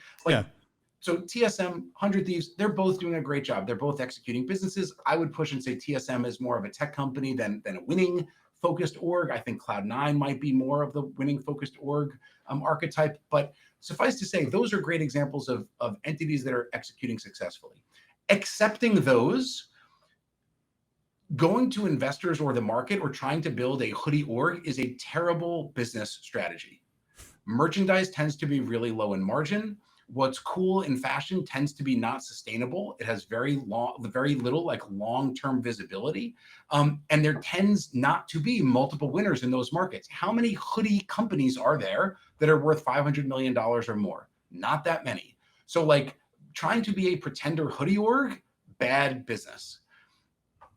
So TSM, 100 Thieves, they're both doing a great job. They're both executing businesses. I would push and say TSM is more of a tech company than a winning focused org. I think Cloud9 might be more of the winning focused org archetype. But suffice to say, those are great examples of entities that are executing successfully. Accepting those, going to investors or the market or trying to build a hoodie org is a terrible business strategy. Merchandise tends to be really low in margin. What's cool in fashion tends to be not sustainable. It has very little like long-term visibility. And there tends not to be multiple winners in those markets. How many hoodie companies are there that are worth $500 million or more? Not that many. So like trying to be a pretender hoodie org, bad business.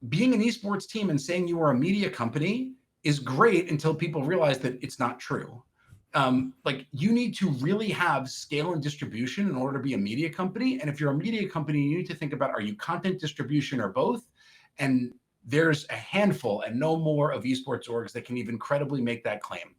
Being an esports team and saying you are a media company is great until people realize that it's not true. Like you need to really have scale and distribution in order to be a media company. And if you're a media company, you need to think about, are you content distribution or both? And there's a handful and no more of esports orgs that can even credibly make that claim.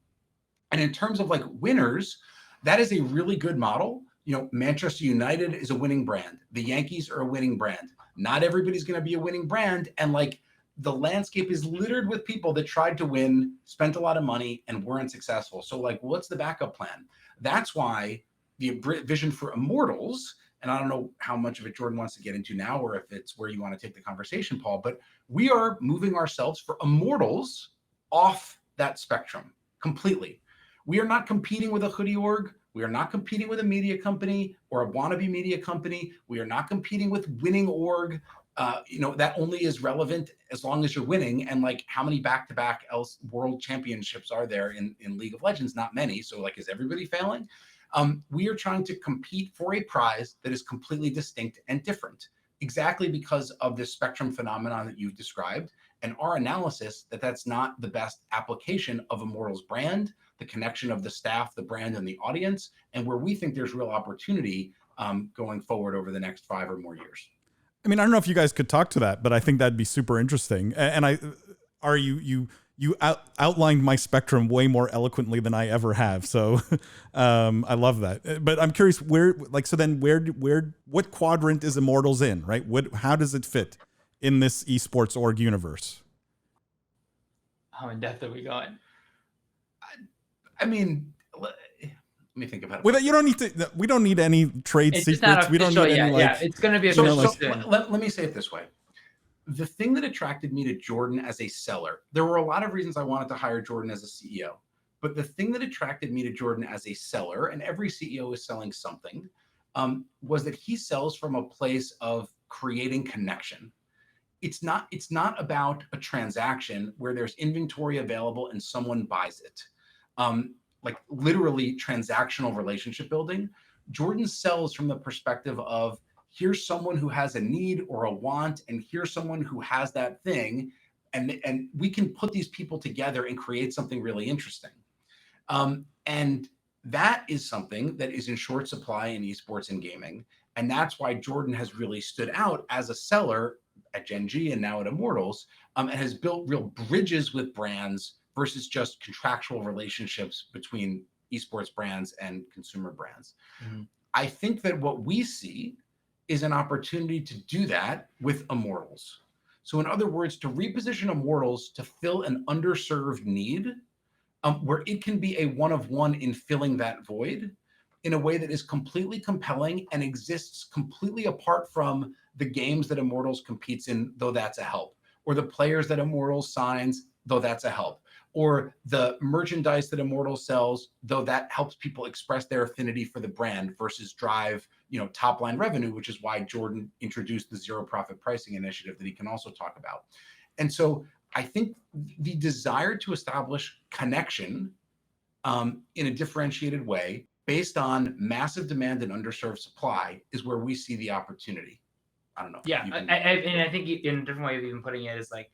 And in terms of like winners, that is a really good model. You know, Manchester United is a winning brand. The Yankees are a winning brand. Not everybody's going to be a winning brand. And like, the landscape is littered with people that tried to win, spent a lot of money, and weren't successful. So like, what's the backup plan? That's why the vision for Immortals, and I don't know how much of it Jordan wants to get into now, or if it's where you want to take the conversation, Paul, but we are moving ourselves for Immortals off that spectrum completely. We are not competing with a hoodie org. We are not competing with a media company or a wannabe media company. We are not competing with winning org. That only is relevant as long as you're winning. And like, how many back-to-back else world championships are there in League of Legends? Not many. So like, is everybody failing? We are trying to compete for a prize that is completely distinct and different, exactly because of this spectrum phenomenon that you've described. And our analysis that that's not the best application of Immortals brand, the connection of the staff, the brand, and the audience, and where we think there's real opportunity going forward over the next 5 or more years. I mean, I don't know if you guys could talk to that, but I think that'd be super interesting. And you you outlined my spectrum way more eloquently than I ever have. So I love that. But I'm curious what quadrant is Immortals in, right? How does it fit in this esports org universe? How in depth are we going? I mean, let me think about it. You don't need to. We don't need any trade secrets. We don't need any like. Yeah, it's going to be official soon. Let me say it this way. The thing that attracted me to Jordan as a seller, there were a lot of reasons I wanted to hire Jordan as a CEO, but the thing that attracted me to Jordan as a seller, and every CEO is selling something, was that he sells from a place of creating connection. It's not about a transaction where there's inventory available and someone buys it. Like literally transactional relationship building. Jordan sells from the perspective of, here's someone who has a need or a want, and here's someone who has that thing, and we can put these people together and create something really interesting. And that is something that is in short supply in esports and gaming, and that's why Jordan has really stood out as a seller at Gen G and now at Immortals, and has built real bridges with brands versus just contractual relationships between esports brands and consumer brands. Mm-hmm. I think that what we see is an opportunity to do that with Immortals. So in other words, to reposition Immortals to fill an underserved need, where it can be a one-of-one in filling that void in a way that is completely compelling and exists completely apart from the games that Immortals competes in, though that's a help, or the players that Immortals signs, though that's a help, or the merchandise that Immortals sells, though that helps people express their affinity for the brand versus drive, top line revenue, which is why Jordan introduced the zero profit pricing initiative that he can also talk about. And so I think the desire to establish connection in a differentiated way based on massive demand and underserved supply is where we see the opportunity. I don't know. Yeah, and I think in a different way of even putting it is like,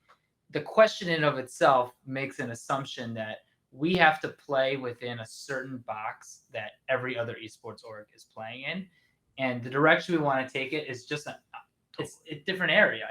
the question in of itself makes an assumption that we have to play within a certain box that every other esports org is playing in. And the direction we want to take it is just it's a different area.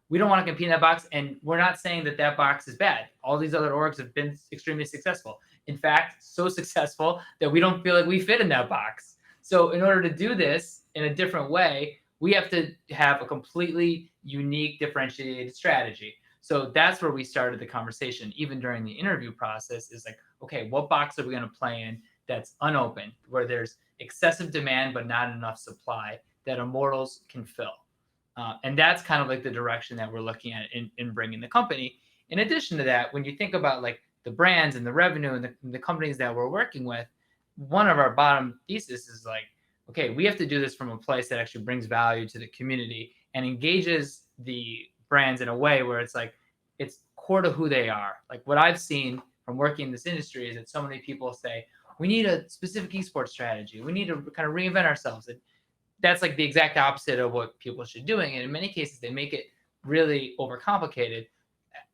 We don't want to compete in that box, and we're not saying that box is bad. All these other orgs have been extremely successful. In fact, so successful that we don't feel like we fit in that box. So in order to do this in a different way, we have to have a completely unique, differentiated strategy. So that's where we started the conversation, even during the interview process, is like, okay, what box are we going to play in that's unopened, where there's excessive demand but not enough supply that Immortals can fill? And that's kind of like the direction that we're looking at in bringing the company. In addition to that, when you think about like the brands and the revenue and the companies that we're working with, one of our bottom thesis is like, okay, we have to do this from a place that actually brings value to the community and engages the brands in a way where it's like, it's core to who they are. Like what I've seen from working in this industry is that so many people say, we need a specific esports strategy. We need to kind of reinvent ourselves. And that's like the exact opposite of what people should be doing. And in many cases, they make it really overcomplicated.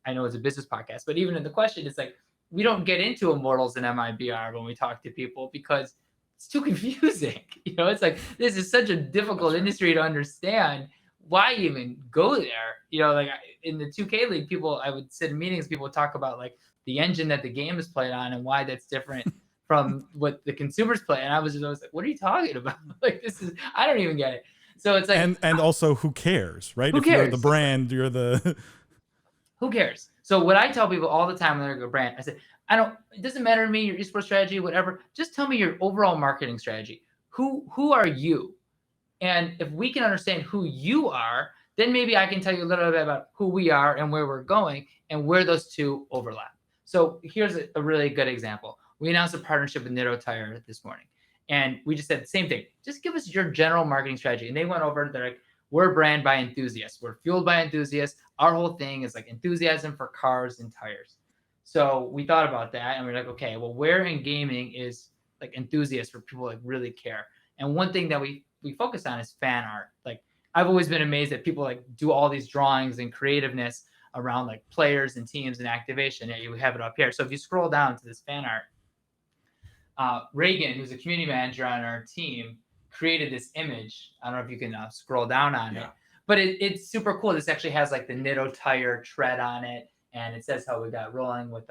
I know it's a business podcast, but even in the question, it's like, we don't get into Immortals and MIBR when we talk to people because it's too confusing. It's like, this is such a difficult industry to understand. Why even go there? Like in the 2K League, I would sit in meetings, people would talk about like the engine that the game is played on and why that's different from what the consumers play. And I was always like, what are you talking about? Like, I don't even get it. So it's like, and also who cares, right? Who cares? You're the brand, you're the, who cares? So what I tell people all the time when they're a brand, I said, it doesn't matter to me, your esports strategy, whatever. Just tell me your overall marketing strategy. Who are you? And if we can understand who you are, then maybe I can tell you a little bit about who we are and where we're going and where those two overlap. So here's a really good example. We announced a partnership with Nitto Tire this morning. And we just said the same thing. Just give us your general marketing strategy. And they went over, they're like, we're a brand by enthusiasts. We're fueled by enthusiasts. Our whole thing is like enthusiasm for cars and tires. So we thought about that and we're like, okay, well, where in gaming is like enthusiasts, where people like really care? And one thing that we focus on is fan art. Like I've always been amazed that people like do all these drawings and creativeness around like players and teams and activation. Yeah, you have it up here. So if you scroll down to this fan art, Reagan, who's a community manager on our team, created this image. I don't know if you can scroll down on it, but it's super cool. This actually has like the Nitto Tire tread on it. and it says how we got rolling with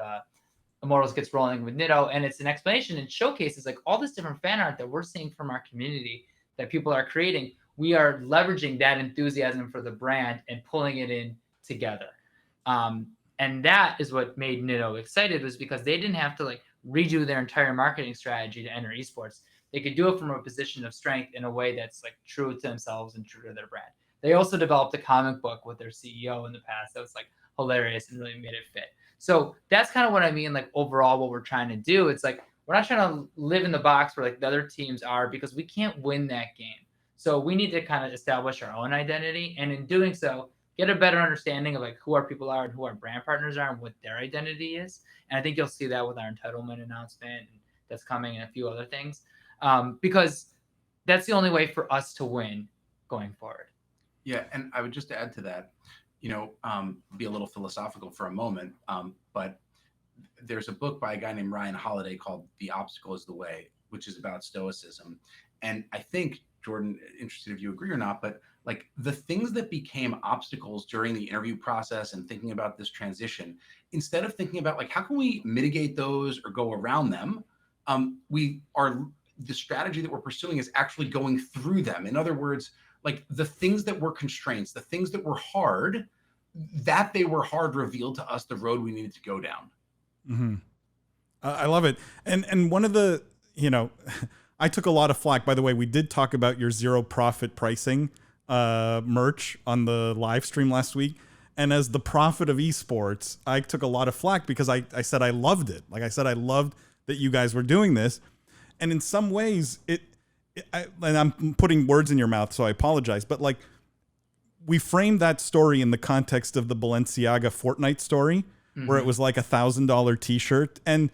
Immortals gets rolling with Nitto, and it's an explanation and showcases like all this different fan art that we're seeing from our community that people are creating. We are leveraging that enthusiasm for the brand and pulling it in together. And that is what made Nitto excited, was because they didn't have to like redo their entire marketing strategy to enter esports. They could do it from a position of strength in a way that's like true to themselves and true to their brand. They also developed a comic book with their CEO in the past that was like hilarious and really made it fit. So that's kind of what I mean, like overall what we're trying to do. It's like we're not trying to live in the box where like the other teams are, because we can't win that game. So we need to kind of establish our own identity, and in doing so, get a better understanding of like who our people are and who our brand partners are and what their identity is. And I think you'll see that with our entitlement announcement that's coming and a few other things, because that's the only way for us to win going forward. Yeah, and I would just add to that, be a little philosophical for a moment, but there's a book by a guy named Ryan Holiday called The Obstacle is the Way, which is about stoicism. And I think, Jordan, interested if you agree or not, but like the things that became obstacles during the interview process and thinking about this transition, instead of thinking about like, how can we mitigate those or go around them? The strategy that we're pursuing is actually going through them. In other words, like the things that were constraints, the things that were hard, that they were hard revealed to us the road we needed to go down. Mm-hmm. I love it. And one of the, I took a lot of flack. By the way, we did talk about your zero profit pricing merch on the live stream last week. And as the prophet of esports, I took a lot of flack because I said I loved it. Like I said, I loved that you guys were doing this. And in some ways, and I'm putting words in your mouth, so I apologize. But like, we framed that story in the context of the Balenciaga Fortnite story, where it was like $1,000 t-shirt. And,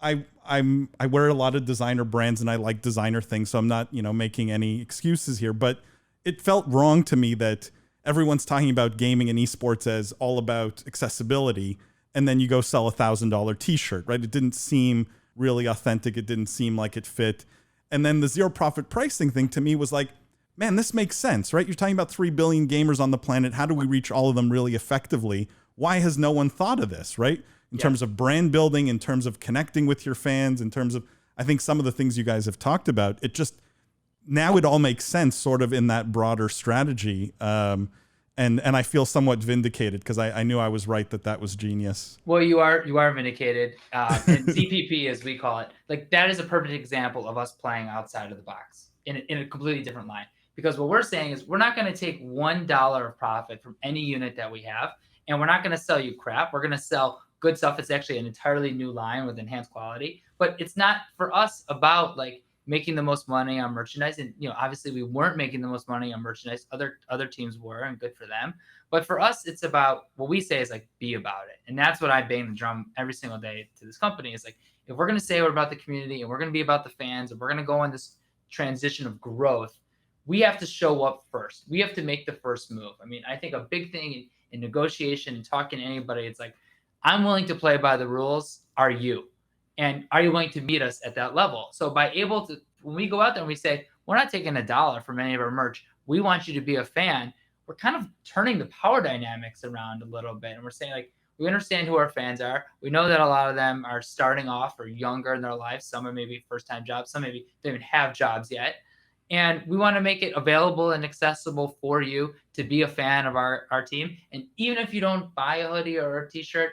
I wear a lot of designer brands and I like designer things. So I'm not, making any excuses here, but it felt wrong to me that everyone's talking about gaming and esports as all about accessibility. And then you go sell $1,000 t-shirt, right? It didn't seem really authentic. It didn't seem like it fit. And then the zero profit pricing thing to me was like, man, this makes sense, right? You're talking about 3 billion gamers on the planet. How do we reach all of them really effectively? Why has no one thought of this, right? In terms of brand building, in terms of connecting with your fans, in terms of, I think some of the things you guys have talked about, now it all makes sense sort of in that broader strategy. And I feel somewhat vindicated because I knew I was right that was genius. Well, you are vindicated. And ZPP, as we call it, like that is a perfect example of us playing outside of the box in a completely different line. Because what we're saying is we're not going to take $1 of profit from any unit that we have, and we're not going to sell you crap. We're going to sell good stuff. It's actually an entirely new line with enhanced quality. But it's not for us about like making the most money on merchandise. And obviously we weren't making the most money on merchandise. Other teams were, and good for them. But for us, it's about what we say is like be about it. And that's what I bang the drum every single day to this company. Is like, if we're going to say we're about the community and we're going to be about the fans and we're going to go on this transition of growth, we have to show up first. We have to make the first move. I mean, I think a big thing in negotiation and talking to anybody, it's like, I'm willing to play by the rules. Are you? And are you willing to meet us at that level? So when we go out there and we say, we're not taking $1 from any of our merch, we want you to be a fan, we're kind of turning the power dynamics around a little bit. And we're saying like, we understand who our fans are. We know that a lot of them are starting off or younger in their lives. Some are maybe first-time jobs. Some maybe don't even have jobs yet. And we want to make it available and accessible for you to be a fan of our team. And even if you don't buy a hoodie or a t-shirt,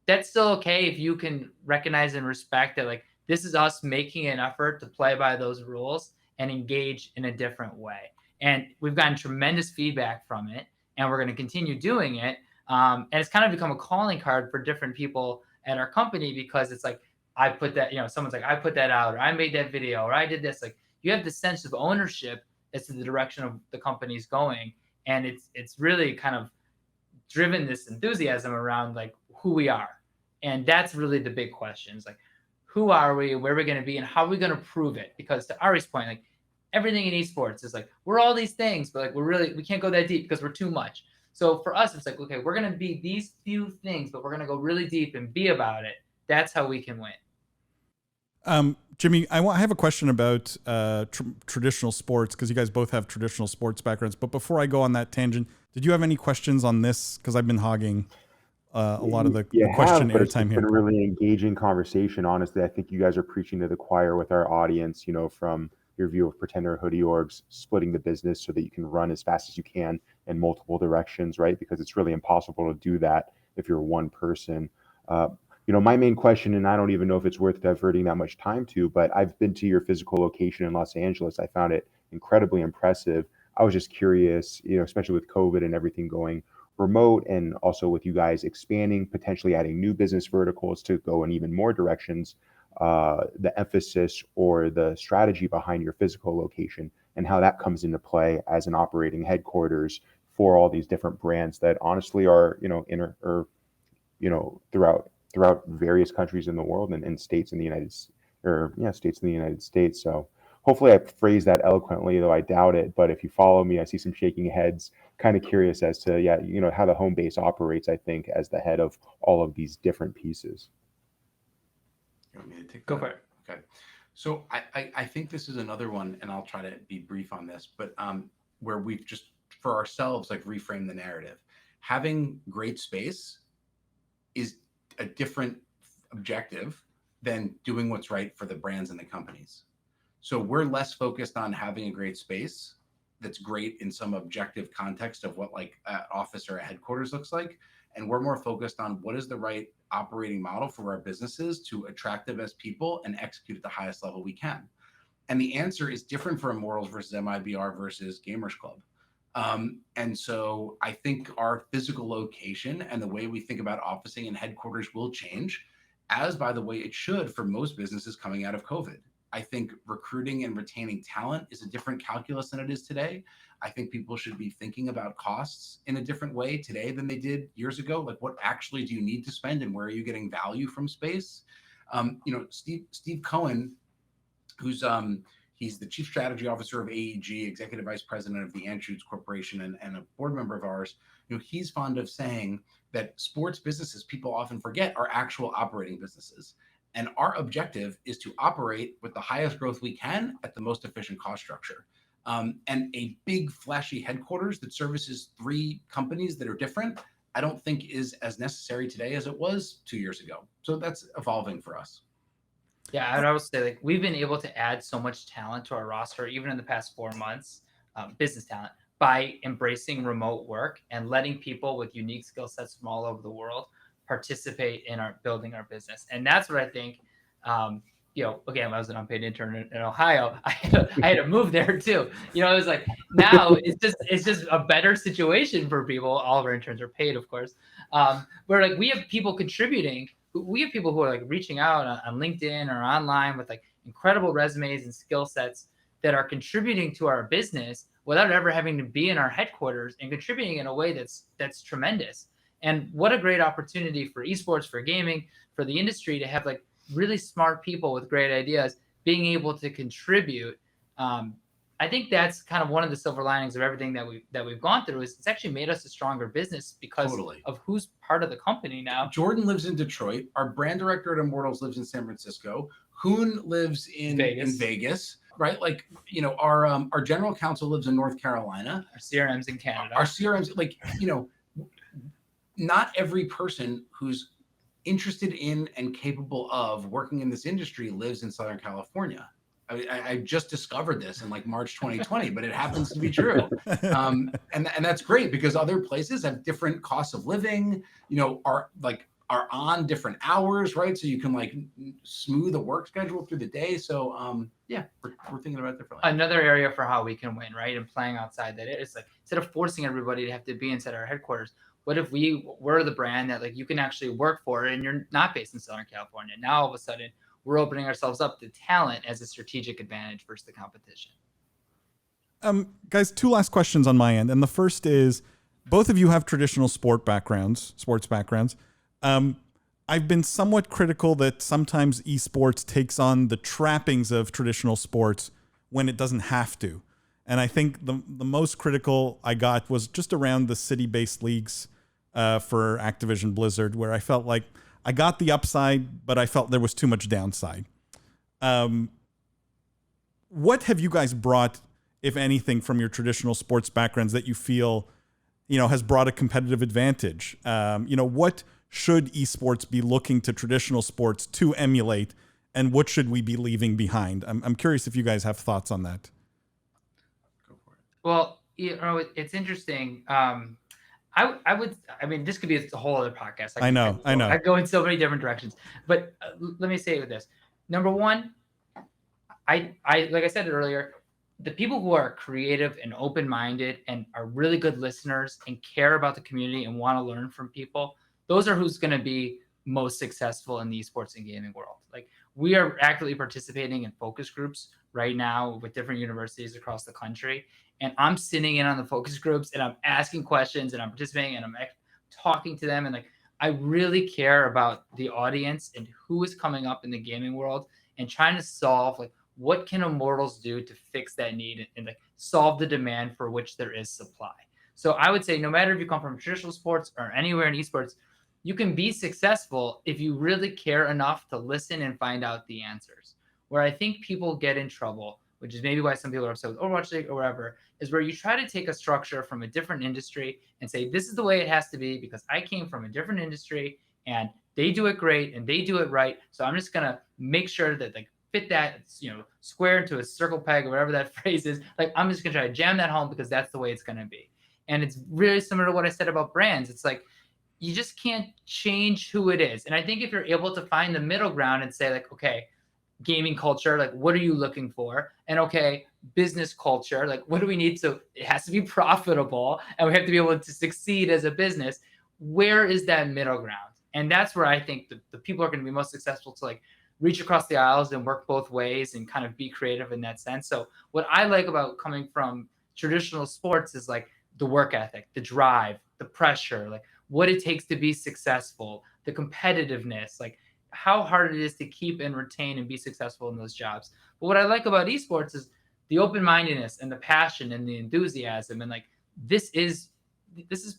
that's still okay if you can recognize and respect that like this is us making an effort to play by those rules and engage in a different way. And we've gotten tremendous feedback from it, and we're going to continue doing it. And it's kind of become a calling card for different people at our company, because it's like, I put that, someone's like, I put that out, or I made that video, or I did this. Like, you have the sense of ownership as to the direction of the company's going. And it's really kind of driven this enthusiasm around like who we are. And that's really the big question. It's like, who are we, where are we going to be, and how are we going to prove it? Because to Ari's point, like everything in esports is like, we're all these things, but like we can't go that deep because we're too much. So for us, it's like, okay, we're going to be these few things, but we're going to go really deep and be about it. That's how we can win. Jimmy, I have a question about traditional sports, because you guys both have traditional sports backgrounds. But before I go on that tangent, did you have any questions on this? Because I've been hogging. a lot of the You question have, but it's airtime been here. a really engaging conversation. Honestly, I think you guys are preaching to the choir with our audience, from your view of pretender hoodie orgs, splitting the business so that you can run as fast as you can in multiple directions, right? Because it's really impossible to do that if you're one person. My main question, and I don't even know if it's worth diverting that much time to, but I've been to your physical location in Los Angeles. I found it incredibly impressive. I was just curious, especially with COVID and everything going remote, and also with you guys expanding, potentially adding new business verticals to go in even more directions, the emphasis or the strategy behind your physical location and how that comes into play as an operating headquarters for all these different brands that honestly are, throughout various countries in the world and states in the United States. So hopefully I phrased that eloquently, though I doubt it. But if you follow me, I see some shaking heads. Kind of curious as to how the home base operates, I think, as the head of all of these different pieces. You want me to take Go that? for it. Okay. So I think this is another one, and I'll try to be brief on this, but where we've just for ourselves like reframe the narrative. Having great space is a different objective than doing what's right for the brands and the companies. So we're less focused on having a great space that's great in some objective context of what like an office or a headquarters looks like. And we're more focused on what is the right operating model for our businesses to attract the best people and execute at the highest level we can. And the answer is different for Immortals versus MIBR versus Gamers Club. And so I think our physical location and the way we think about officing and headquarters will change, as by the way, it should for most businesses coming out of COVID. I think recruiting and retaining talent is a different calculus than it is today. I think people should be thinking about costs in a different way today than they did years ago. Like, what actually do you need to spend and where are you getting value from space? Steve Cohen, who's he's the chief strategy officer of AEG, executive vice president of the Anschutz Corporation, and a board member of ours. He's fond of saying that sports businesses, people often forget, are actual operating businesses. And our objective is to operate with the highest growth we can at the most efficient cost structure. And a big flashy headquarters that services 3 companies that are different, I don't think is as necessary today as it was 2 years ago. So that's evolving for us. Yeah, I'd also say like we've been able to add so much talent to our roster, even in the past 4 months, business talent, by embracing remote work and letting people with unique skill sets from all over the world participate in our building our business. And that's what I think. Again, I was an unpaid intern in Ohio. I had to move there too. It was like now it's just a better situation for people. All of our interns are paid, of course. Where like we have people contributing. We have people who are like reaching out on LinkedIn or online with like incredible resumes and skill sets that are contributing to our business without ever having to be in our headquarters and contributing in a way that's tremendous. And what a great opportunity for esports, for gaming, for the industry to have like really smart people with great ideas being able to contribute. I think that's kind of one of the silver linings of everything that we've gone through is it's actually made us a stronger business because of who's part of the company now. Jordan lives in Detroit. Our brand director at Immortals lives in San Francisco. Hoon lives in Vegas, right? Like, our general counsel lives in North Carolina. Our CRM's in Canada. Our CRM's not every person who's interested in and capable of working in this industry lives in Southern California. I just discovered this in like March 2020, but it happens to be true. And that's great because other places have different costs of living, are on different hours, right? So you can like smooth the work schedule through the day. So we're thinking about it differently. Another area for how we can win, right? And playing outside that it's like, instead of forcing everybody to have to be inside our headquarters, what if we were the brand that like you can actually work for and you're not based in Southern California? Now all of a sudden we're opening ourselves up to talent as a strategic advantage versus the competition. Guys, 2 last questions on my end. And the first is, both of you have traditional sports backgrounds. I've been somewhat critical that sometimes esports takes on the trappings of traditional sports when it doesn't have to. And I think the most critical I got was just around the city-based leagues for Activision Blizzard, where I felt like I got the upside, but I felt there was too much downside. What have you guys brought, if anything, from your traditional sports backgrounds that you feel, has brought a competitive advantage? What should esports be looking to traditional sports to emulate, and what should we be leaving behind? I'm curious if you guys have thoughts on that. Go for it. Well, it's interesting. I mean, this could be a whole other podcast. I know. I go in so many different directions, but let me say it with this. Number one, I like I said earlier, the people who are creative and open-minded and are really good listeners and care about the community and want to learn from people, those are who's going to be most successful in the esports and gaming world. Like, we are actively participating in focus groups right now with different universities across the country. And I'm sitting in on the focus groups and I'm asking questions and I'm participating and I'm talking to them. And like, I really care about the audience and who is coming up in the gaming world and trying to solve, like, what can Immortals do to fix that need and like solve the demand for which there is supply. So I would say no matter if you come from traditional sports or anywhere in esports, you can be successful if you really care enough to listen and find out the answers. Where I think people get in trouble, which is maybe why some people are upset with Overwatch League or whatever, is where you try to take a structure from a different industry and say, this is the way it has to be because I came from a different industry and they do it great and they do it right. So I'm just going to make sure that like fit that, square into a circle peg or whatever that phrase is. Like, I'm just going to try to jam that home because that's the way it's going to be. And it's really similar to what I said about brands. It's like, you just can't change who it is. And I think if you're able to find the middle ground and say like, okay, gaming culture, like, what are you looking for? And okay, business culture, like, what do we need? So it has to be profitable and we have to be able to succeed as a business. Where is that middle ground? And that's where I think the people are going to be most successful to like reach across the aisles and work both ways and kind of be creative in that sense. So what I like about coming from traditional sports is like the work ethic, the drive, the pressure, like what it takes to be successful, the competitiveness, like how hard it is to keep and retain and be successful in those jobs. But what I like about esports is the open-mindedness and the passion and the enthusiasm. And like, this is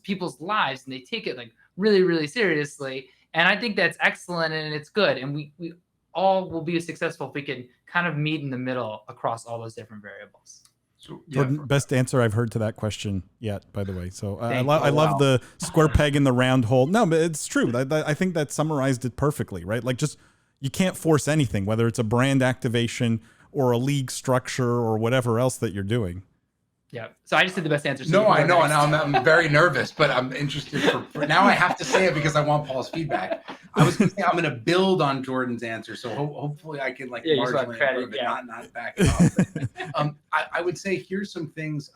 people's lives and they take it like really, really seriously. And I think that's excellent and it's good. And we all will be successful if we can kind of meet in the middle across all those different variables. So, Jordan, best answer I've heard to that question yet, by the way. So I Wow. love the square peg in the round hole. No, but it's true. I think that summarized it perfectly, right? Like, just, you can't force anything, whether it's a brand activation or a league structure or whatever else that you're doing. Yeah. So I just did the best answer. So No, I know. And I'm very nervous, but I'm interested for now. I have to say it because I want Paul's feedback. I was going to say I'm going to build on Jordan's answer, so hopefully I can like marginally improve it, not back it up. I would say here's some things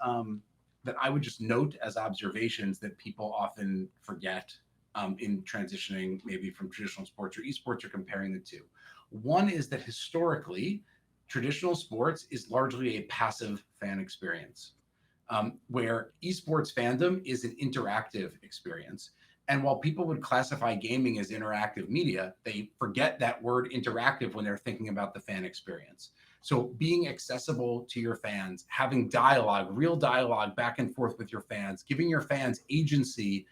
that I would just note as observations that people often forget in transitioning maybe from traditional sports or esports or comparing the two. One is that historically, traditional sports is largely a passive fan experience. Where esports fandom is an interactive experience. And while people would classify gaming as interactive media, they forget that word interactive when they're thinking about the fan experience. So being accessible to your fans, having dialogue, real dialogue back and forth with your fans, giving your fans agency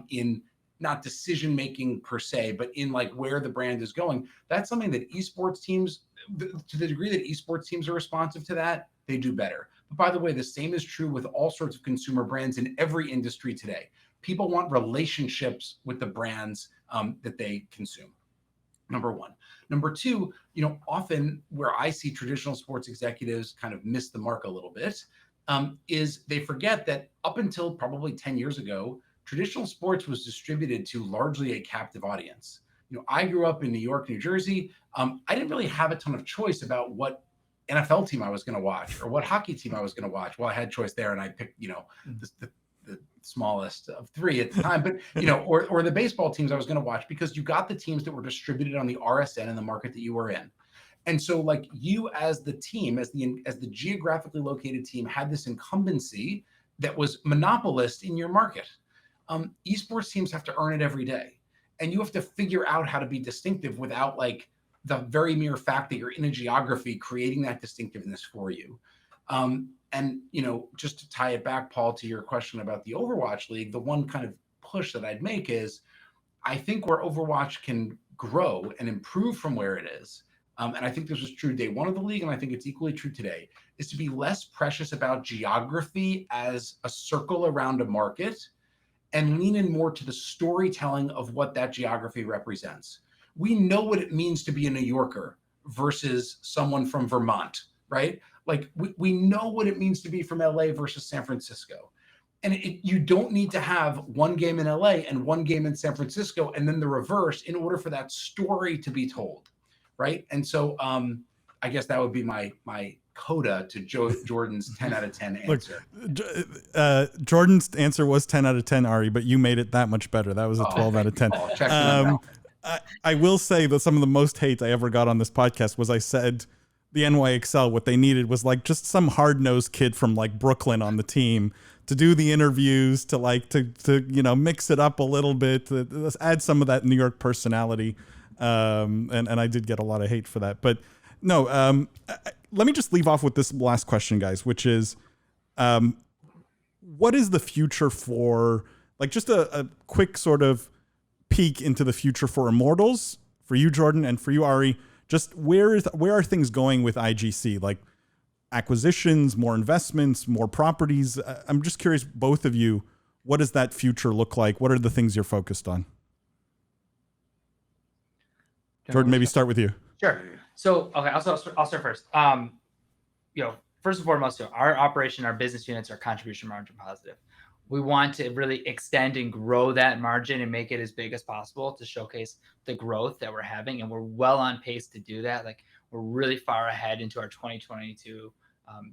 in not decision-making per se, but in like where the brand is going, that's something that esports teams, to the degree that esports teams are responsive to that, they do better. But by the way, the same is true with all sorts of consumer brands in every industry today. People want relationships with the brands that they consume. Number one. Number two, often where I see traditional sports executives kind of miss the mark a little bit is they forget that up until probably 10 years ago, traditional sports was distributed to largely a captive audience. I grew up in New York, New Jersey. I didn't really have a ton of choice about what NFL team I was going to watch or what hockey team I was going to watch. Well, I had choice there and I picked, the smallest of three at the time, but, or the baseball teams I was going to watch because you got the teams that were distributed on the RSN in the market that you were in. And so like you as the team, as the geographically located team had this incumbency that was monopolist in your market. Esports teams have to earn it every day. And you have to figure out how to be distinctive without like the very mere fact that you're in a geography creating that distinctiveness for you. And, just to tie it back, Paul, to your question about the Overwatch League, the one kind of push that I'd make is I think where Overwatch can grow and improve from where it is, and I think this was true day one of the league, and I think it's equally true today, is to be less precious about geography as a circle around a market and lean in more to the storytelling of what that geography represents. We know what it means to be a New Yorker versus someone from Vermont, right? Like we know what it means to be from LA versus San Francisco. And you don't need to have one game in LA and one game in San Francisco and then the reverse in order for that story to be told, right? And so I guess that would be my coda to Jordan's 10 out of 10 answer. Look, Jordan's answer was 10 out of 10, Ari, but you made it that much better. That was a 12 out of 10. I will say that some of the most hate I ever got on this podcast was I said the NYXL, what they needed was like just some hard-nosed kid from like Brooklyn on the team to do the interviews, to like to you know, mix it up a little bit, to add some of that New York personality. And I did get a lot of hate for that. But no, let me just leave off with this last question, guys, which is what is the future for, like, just a quick sort of peek into the future for Immortals, for you, Jordan, and for you, Ari. Just where are things going with IGC? Like acquisitions, more investments, more properties. I'm just curious, both of you, what does that future look like? What are the things you're focused on? Jordan, maybe start with you. Sure. So, okay, I'll start first. You know, first and foremost, our operation, our business units are contribution margin positive. We want to really extend and grow that margin and make it as big as possible to showcase the growth that we're having. And we're well on pace to do that. Like, we're really far ahead into our 2022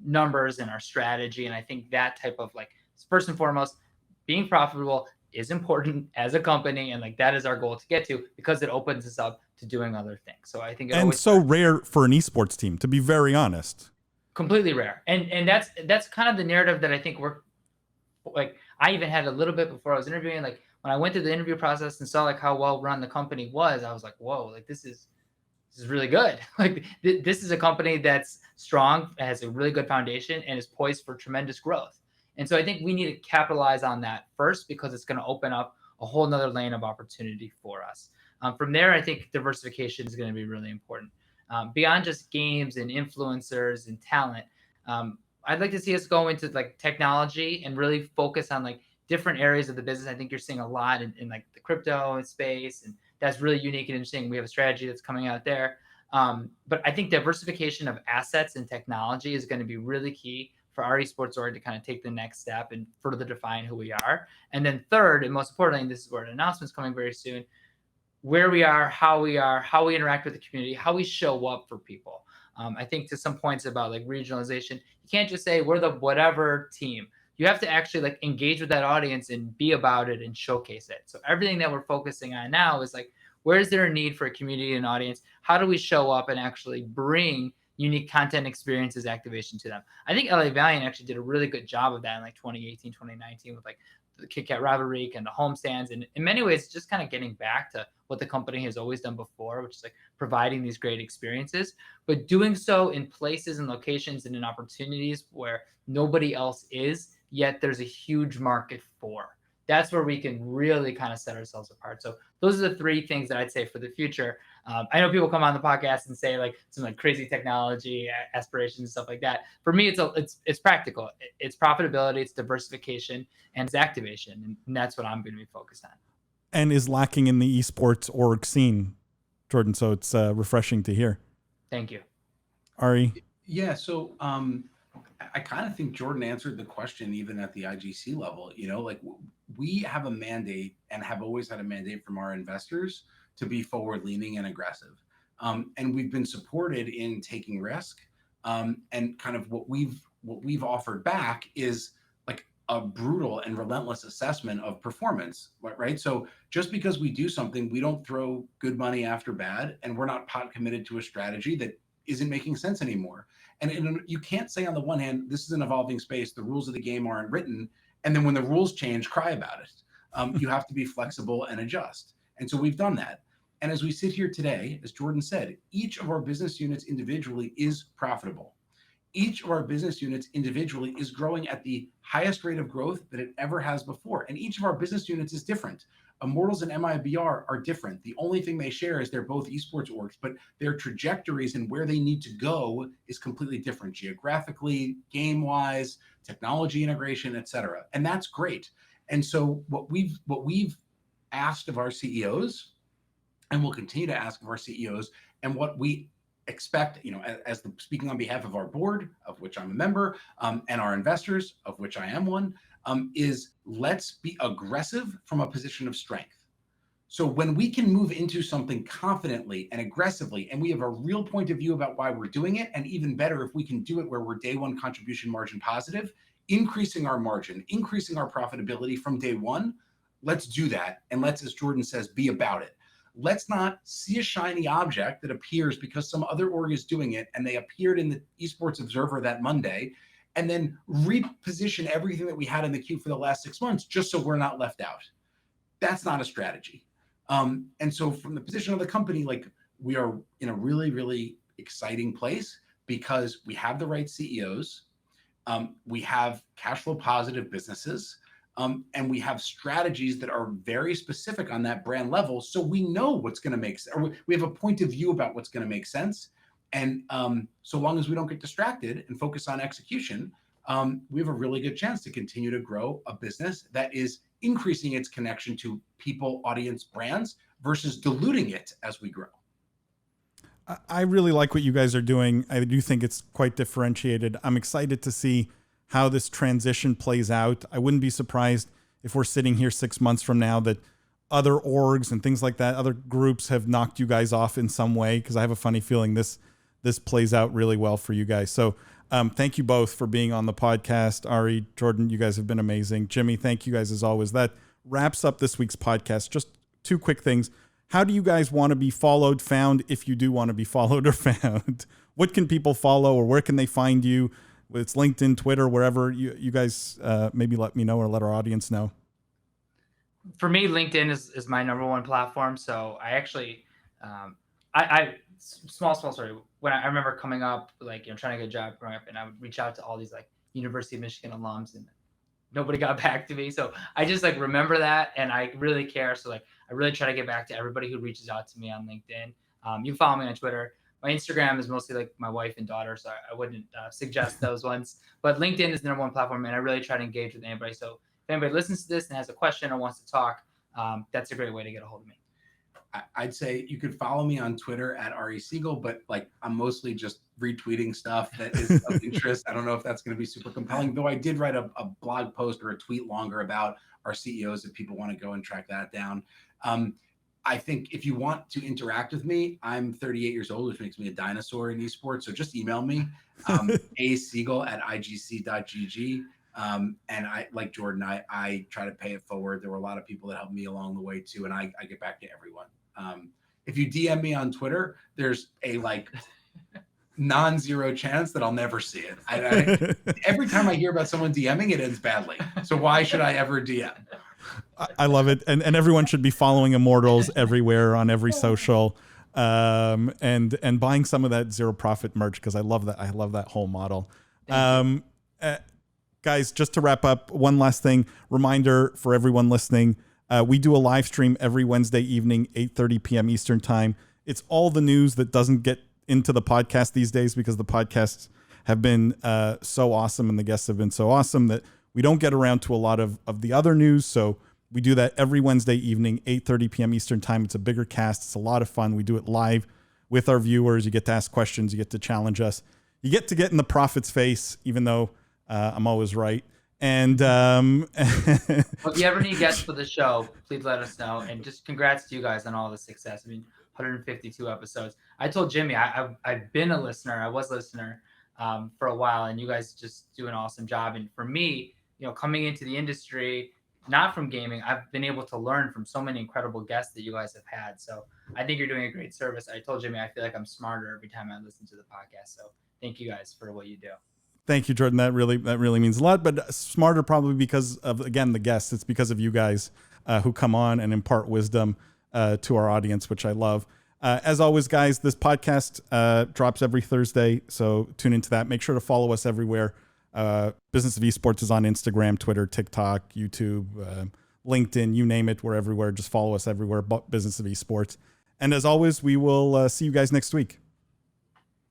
numbers and our strategy. And I think that type of, like, first and foremost, being profitable is important as a company. And like, that is our goal to get to, because it opens us up to doing other things. So I think it's so rare for an esports team, to be very honest. Completely rare. And that's kind of the narrative that I think we're, like, I even had a little bit before I was interviewing. Like, when I went through the interview process and saw like how well run the company was, I was like, whoa, like this is really good. Like this is a company that's strong, has a really good foundation, and is poised for tremendous growth. And so I think we need to capitalize on that first, because it's going to open up a whole nother lane of opportunity for us. From there, I think diversification is going to be really important. Beyond just games and influencers and talent, I'd like to see us go into like technology and really focus on like different areas of the business. I think you're seeing a lot in like the crypto space, and that's really unique and interesting. We have a strategy that's coming out there. But I think diversification of assets and technology is going to be really key for our esports org to kind of take the next step and further define who we are. And then third, and most importantly, and this is where an announcement's coming very soon, where we are, how we interact with the community, how we show up for people. I think to some points about like regionalization, you can't just say we're the whatever team. You have to actually like engage with that audience and be about it and showcase it. So everything that we're focusing on now is like, where is there a need for a community and audience? How do we show up and actually bring unique content, experiences, activation to them? I think LA Valiant actually did a really good job of that in like 2018, 2019 with like the Kit Kat rivalry and the homestands. And in many ways, just kind of getting back to what the company has always done before, which is like providing these great experiences, but doing so in places and locations and in opportunities where nobody else is, yet there's a huge market for. That's where we can really kind of set ourselves apart. So those are the three things that I'd say for the future. I know people come on the podcast and say like some like crazy technology aspirations and stuff like that. For me, it's practical. It's profitability, it's diversification, and it's activation. And that's what I'm going to be focused on. And is lacking in the esports org scene, Jordan. So it's refreshing to hear. Thank you. Ari? Yeah, so I kind of think Jordan answered the question even at the IGC level. You know, like we have a mandate and have always had a mandate from our investors to be forward leaning and aggressive. And we've been supported in taking risk. And kind of what we've offered back is like a brutal and relentless assessment of performance, right? So just because we do something, we don't throw good money after bad, and we're not pot committed to a strategy that isn't making sense anymore. And you can't say on the one hand, this is an evolving space, the rules of the game aren't written, and then when the rules change, cry about it. You have to be flexible and adjust. And so we've done that. And as we sit here today, as Jordan said, each of our business units individually is profitable. Each of our business units individually is growing at the highest rate of growth that it ever has before. And each of our business units is different. Immortals and MIBR are different. The only thing they share is they're both esports orgs, but their trajectories and where they need to go is completely different geographically, game-wise, technology integration, et cetera. And that's great. And so what we've asked of our CEOs, and we'll continue to ask of our CEOs, and what we expect, as speaking on behalf of our board, of which I'm a member, and our investors, of which I am one, is let's be aggressive from a position of strength. So when we can move into something confidently and aggressively, and we have a real point of view about why we're doing it, and even better, if we can do it where we're day one contribution margin positive, increasing our margin, increasing our profitability from day one, let's do that. And let's, as Jordan says, be about it. Let's not see a shiny object that appears because some other org is doing it and they appeared in the Esports Observer that Monday, and then reposition everything that we had in the queue for the last 6 months just so we're not left out. That's not a strategy. And so from the position of the company, like, we are in a really, really exciting place because we have the right CEOs, we have cash flow positive businesses, and we have strategies that are very specific on that brand level. So we know what's going to make sense, or we have a point of view about what's going to make sense. And so long as we don't get distracted and focus on execution, we have a really good chance to continue to grow a business that is increasing its connection to people, audience, brands versus diluting it as we grow. I really like what you guys are doing. I do think it's quite differentiated. I'm excited to see how this transition plays out. I wouldn't be surprised if we're sitting here 6 months from now that other orgs and things like that, other groups have knocked you guys off in some way, because I have a funny feeling this plays out really well for you guys. So thank you both for being on the podcast. Ari, Jordan, you guys have been amazing. Jimmy, thank you guys as always. That wraps up this week's podcast. Just two quick things. How do you guys want to be followed, found, if you do want to be followed or found? What can people follow, or where can they find you? It's LinkedIn, Twitter, wherever. You guys maybe let me know, or let our audience know. For me, LinkedIn is my number one platform. So I actually, small story. When I remember coming up, like, trying to get a job growing up, and I would reach out to all these like University of Michigan alums, and nobody got back to me. So I just like remember that, and I really care. So like, I really try to get back to everybody who reaches out to me on LinkedIn. You can follow me on Twitter. My Instagram is mostly like my wife and daughter, so I wouldn't suggest those ones. But LinkedIn is the number one platform, and I really try to engage with anybody. So if anybody listens to this and has a question or wants to talk, that's a great way to get a hold of me. I'd say you could follow me on Twitter at Ari Siegel, but like, I'm mostly just retweeting stuff that is of interest. I don't know if that's going to be super compelling, though I did write a blog post or a tweet longer about our CEOs if people want to go and track that down. I think if you want to interact with me, I'm 38 years old, which makes me a dinosaur in esports. So just email me, asiegel@igc.gg. And I, like Jordan, I try to pay it forward. There were a lot of people that helped me along the way too, and I get back to everyone. If you DM me on Twitter, there's a like non-zero chance that I'll never see it. Every time I hear about someone DMing, it ends badly. So why should I ever DM? I love it. And everyone should be following Immortals everywhere on every social, and buying some of that zero profit merch, because I love that. I love that whole model. Guys, just to wrap up, one last thing, reminder for everyone listening. We do a live stream every Wednesday evening, 8:30 p.m. Eastern time. It's all the news that doesn't get into the podcast these days, because the podcasts have been so awesome and the guests have been so awesome that we don't get around to a lot of the other news. So we do that every Wednesday evening, 8:30 p.m. Eastern time. It's a bigger cast. It's a lot of fun. We do it live with our viewers. You get to ask questions. You get to challenge us. You get to get in the prophet's face, even though I'm always right. And well, if you ever need guests for the show, please let us know. And just congrats to you guys on all the success. I mean, 152 episodes. I told Jimmy I've been a listener. I was a listener for a while, and you guys just do an awesome job. And for me, coming into the industry, not from gaming, I've been able to learn from so many incredible guests that you guys have had. So I think you're doing a great service. I told Jimmy I feel like I'm smarter every time I listen to the podcast. So thank you guys for what you do. Thank you, Jordan. That really means a lot. But smarter probably because of, again, the guests. It's because of you guys who come on and impart wisdom to our audience, which I love. As always, guys, this podcast drops every Thursday, so tune into that. Make sure to follow us everywhere. Business of Esports is on Instagram, Twitter, TikTok, YouTube, LinkedIn, you name it. We're everywhere. Just follow us everywhere. Business of Esports. And as always, we will see you guys next week.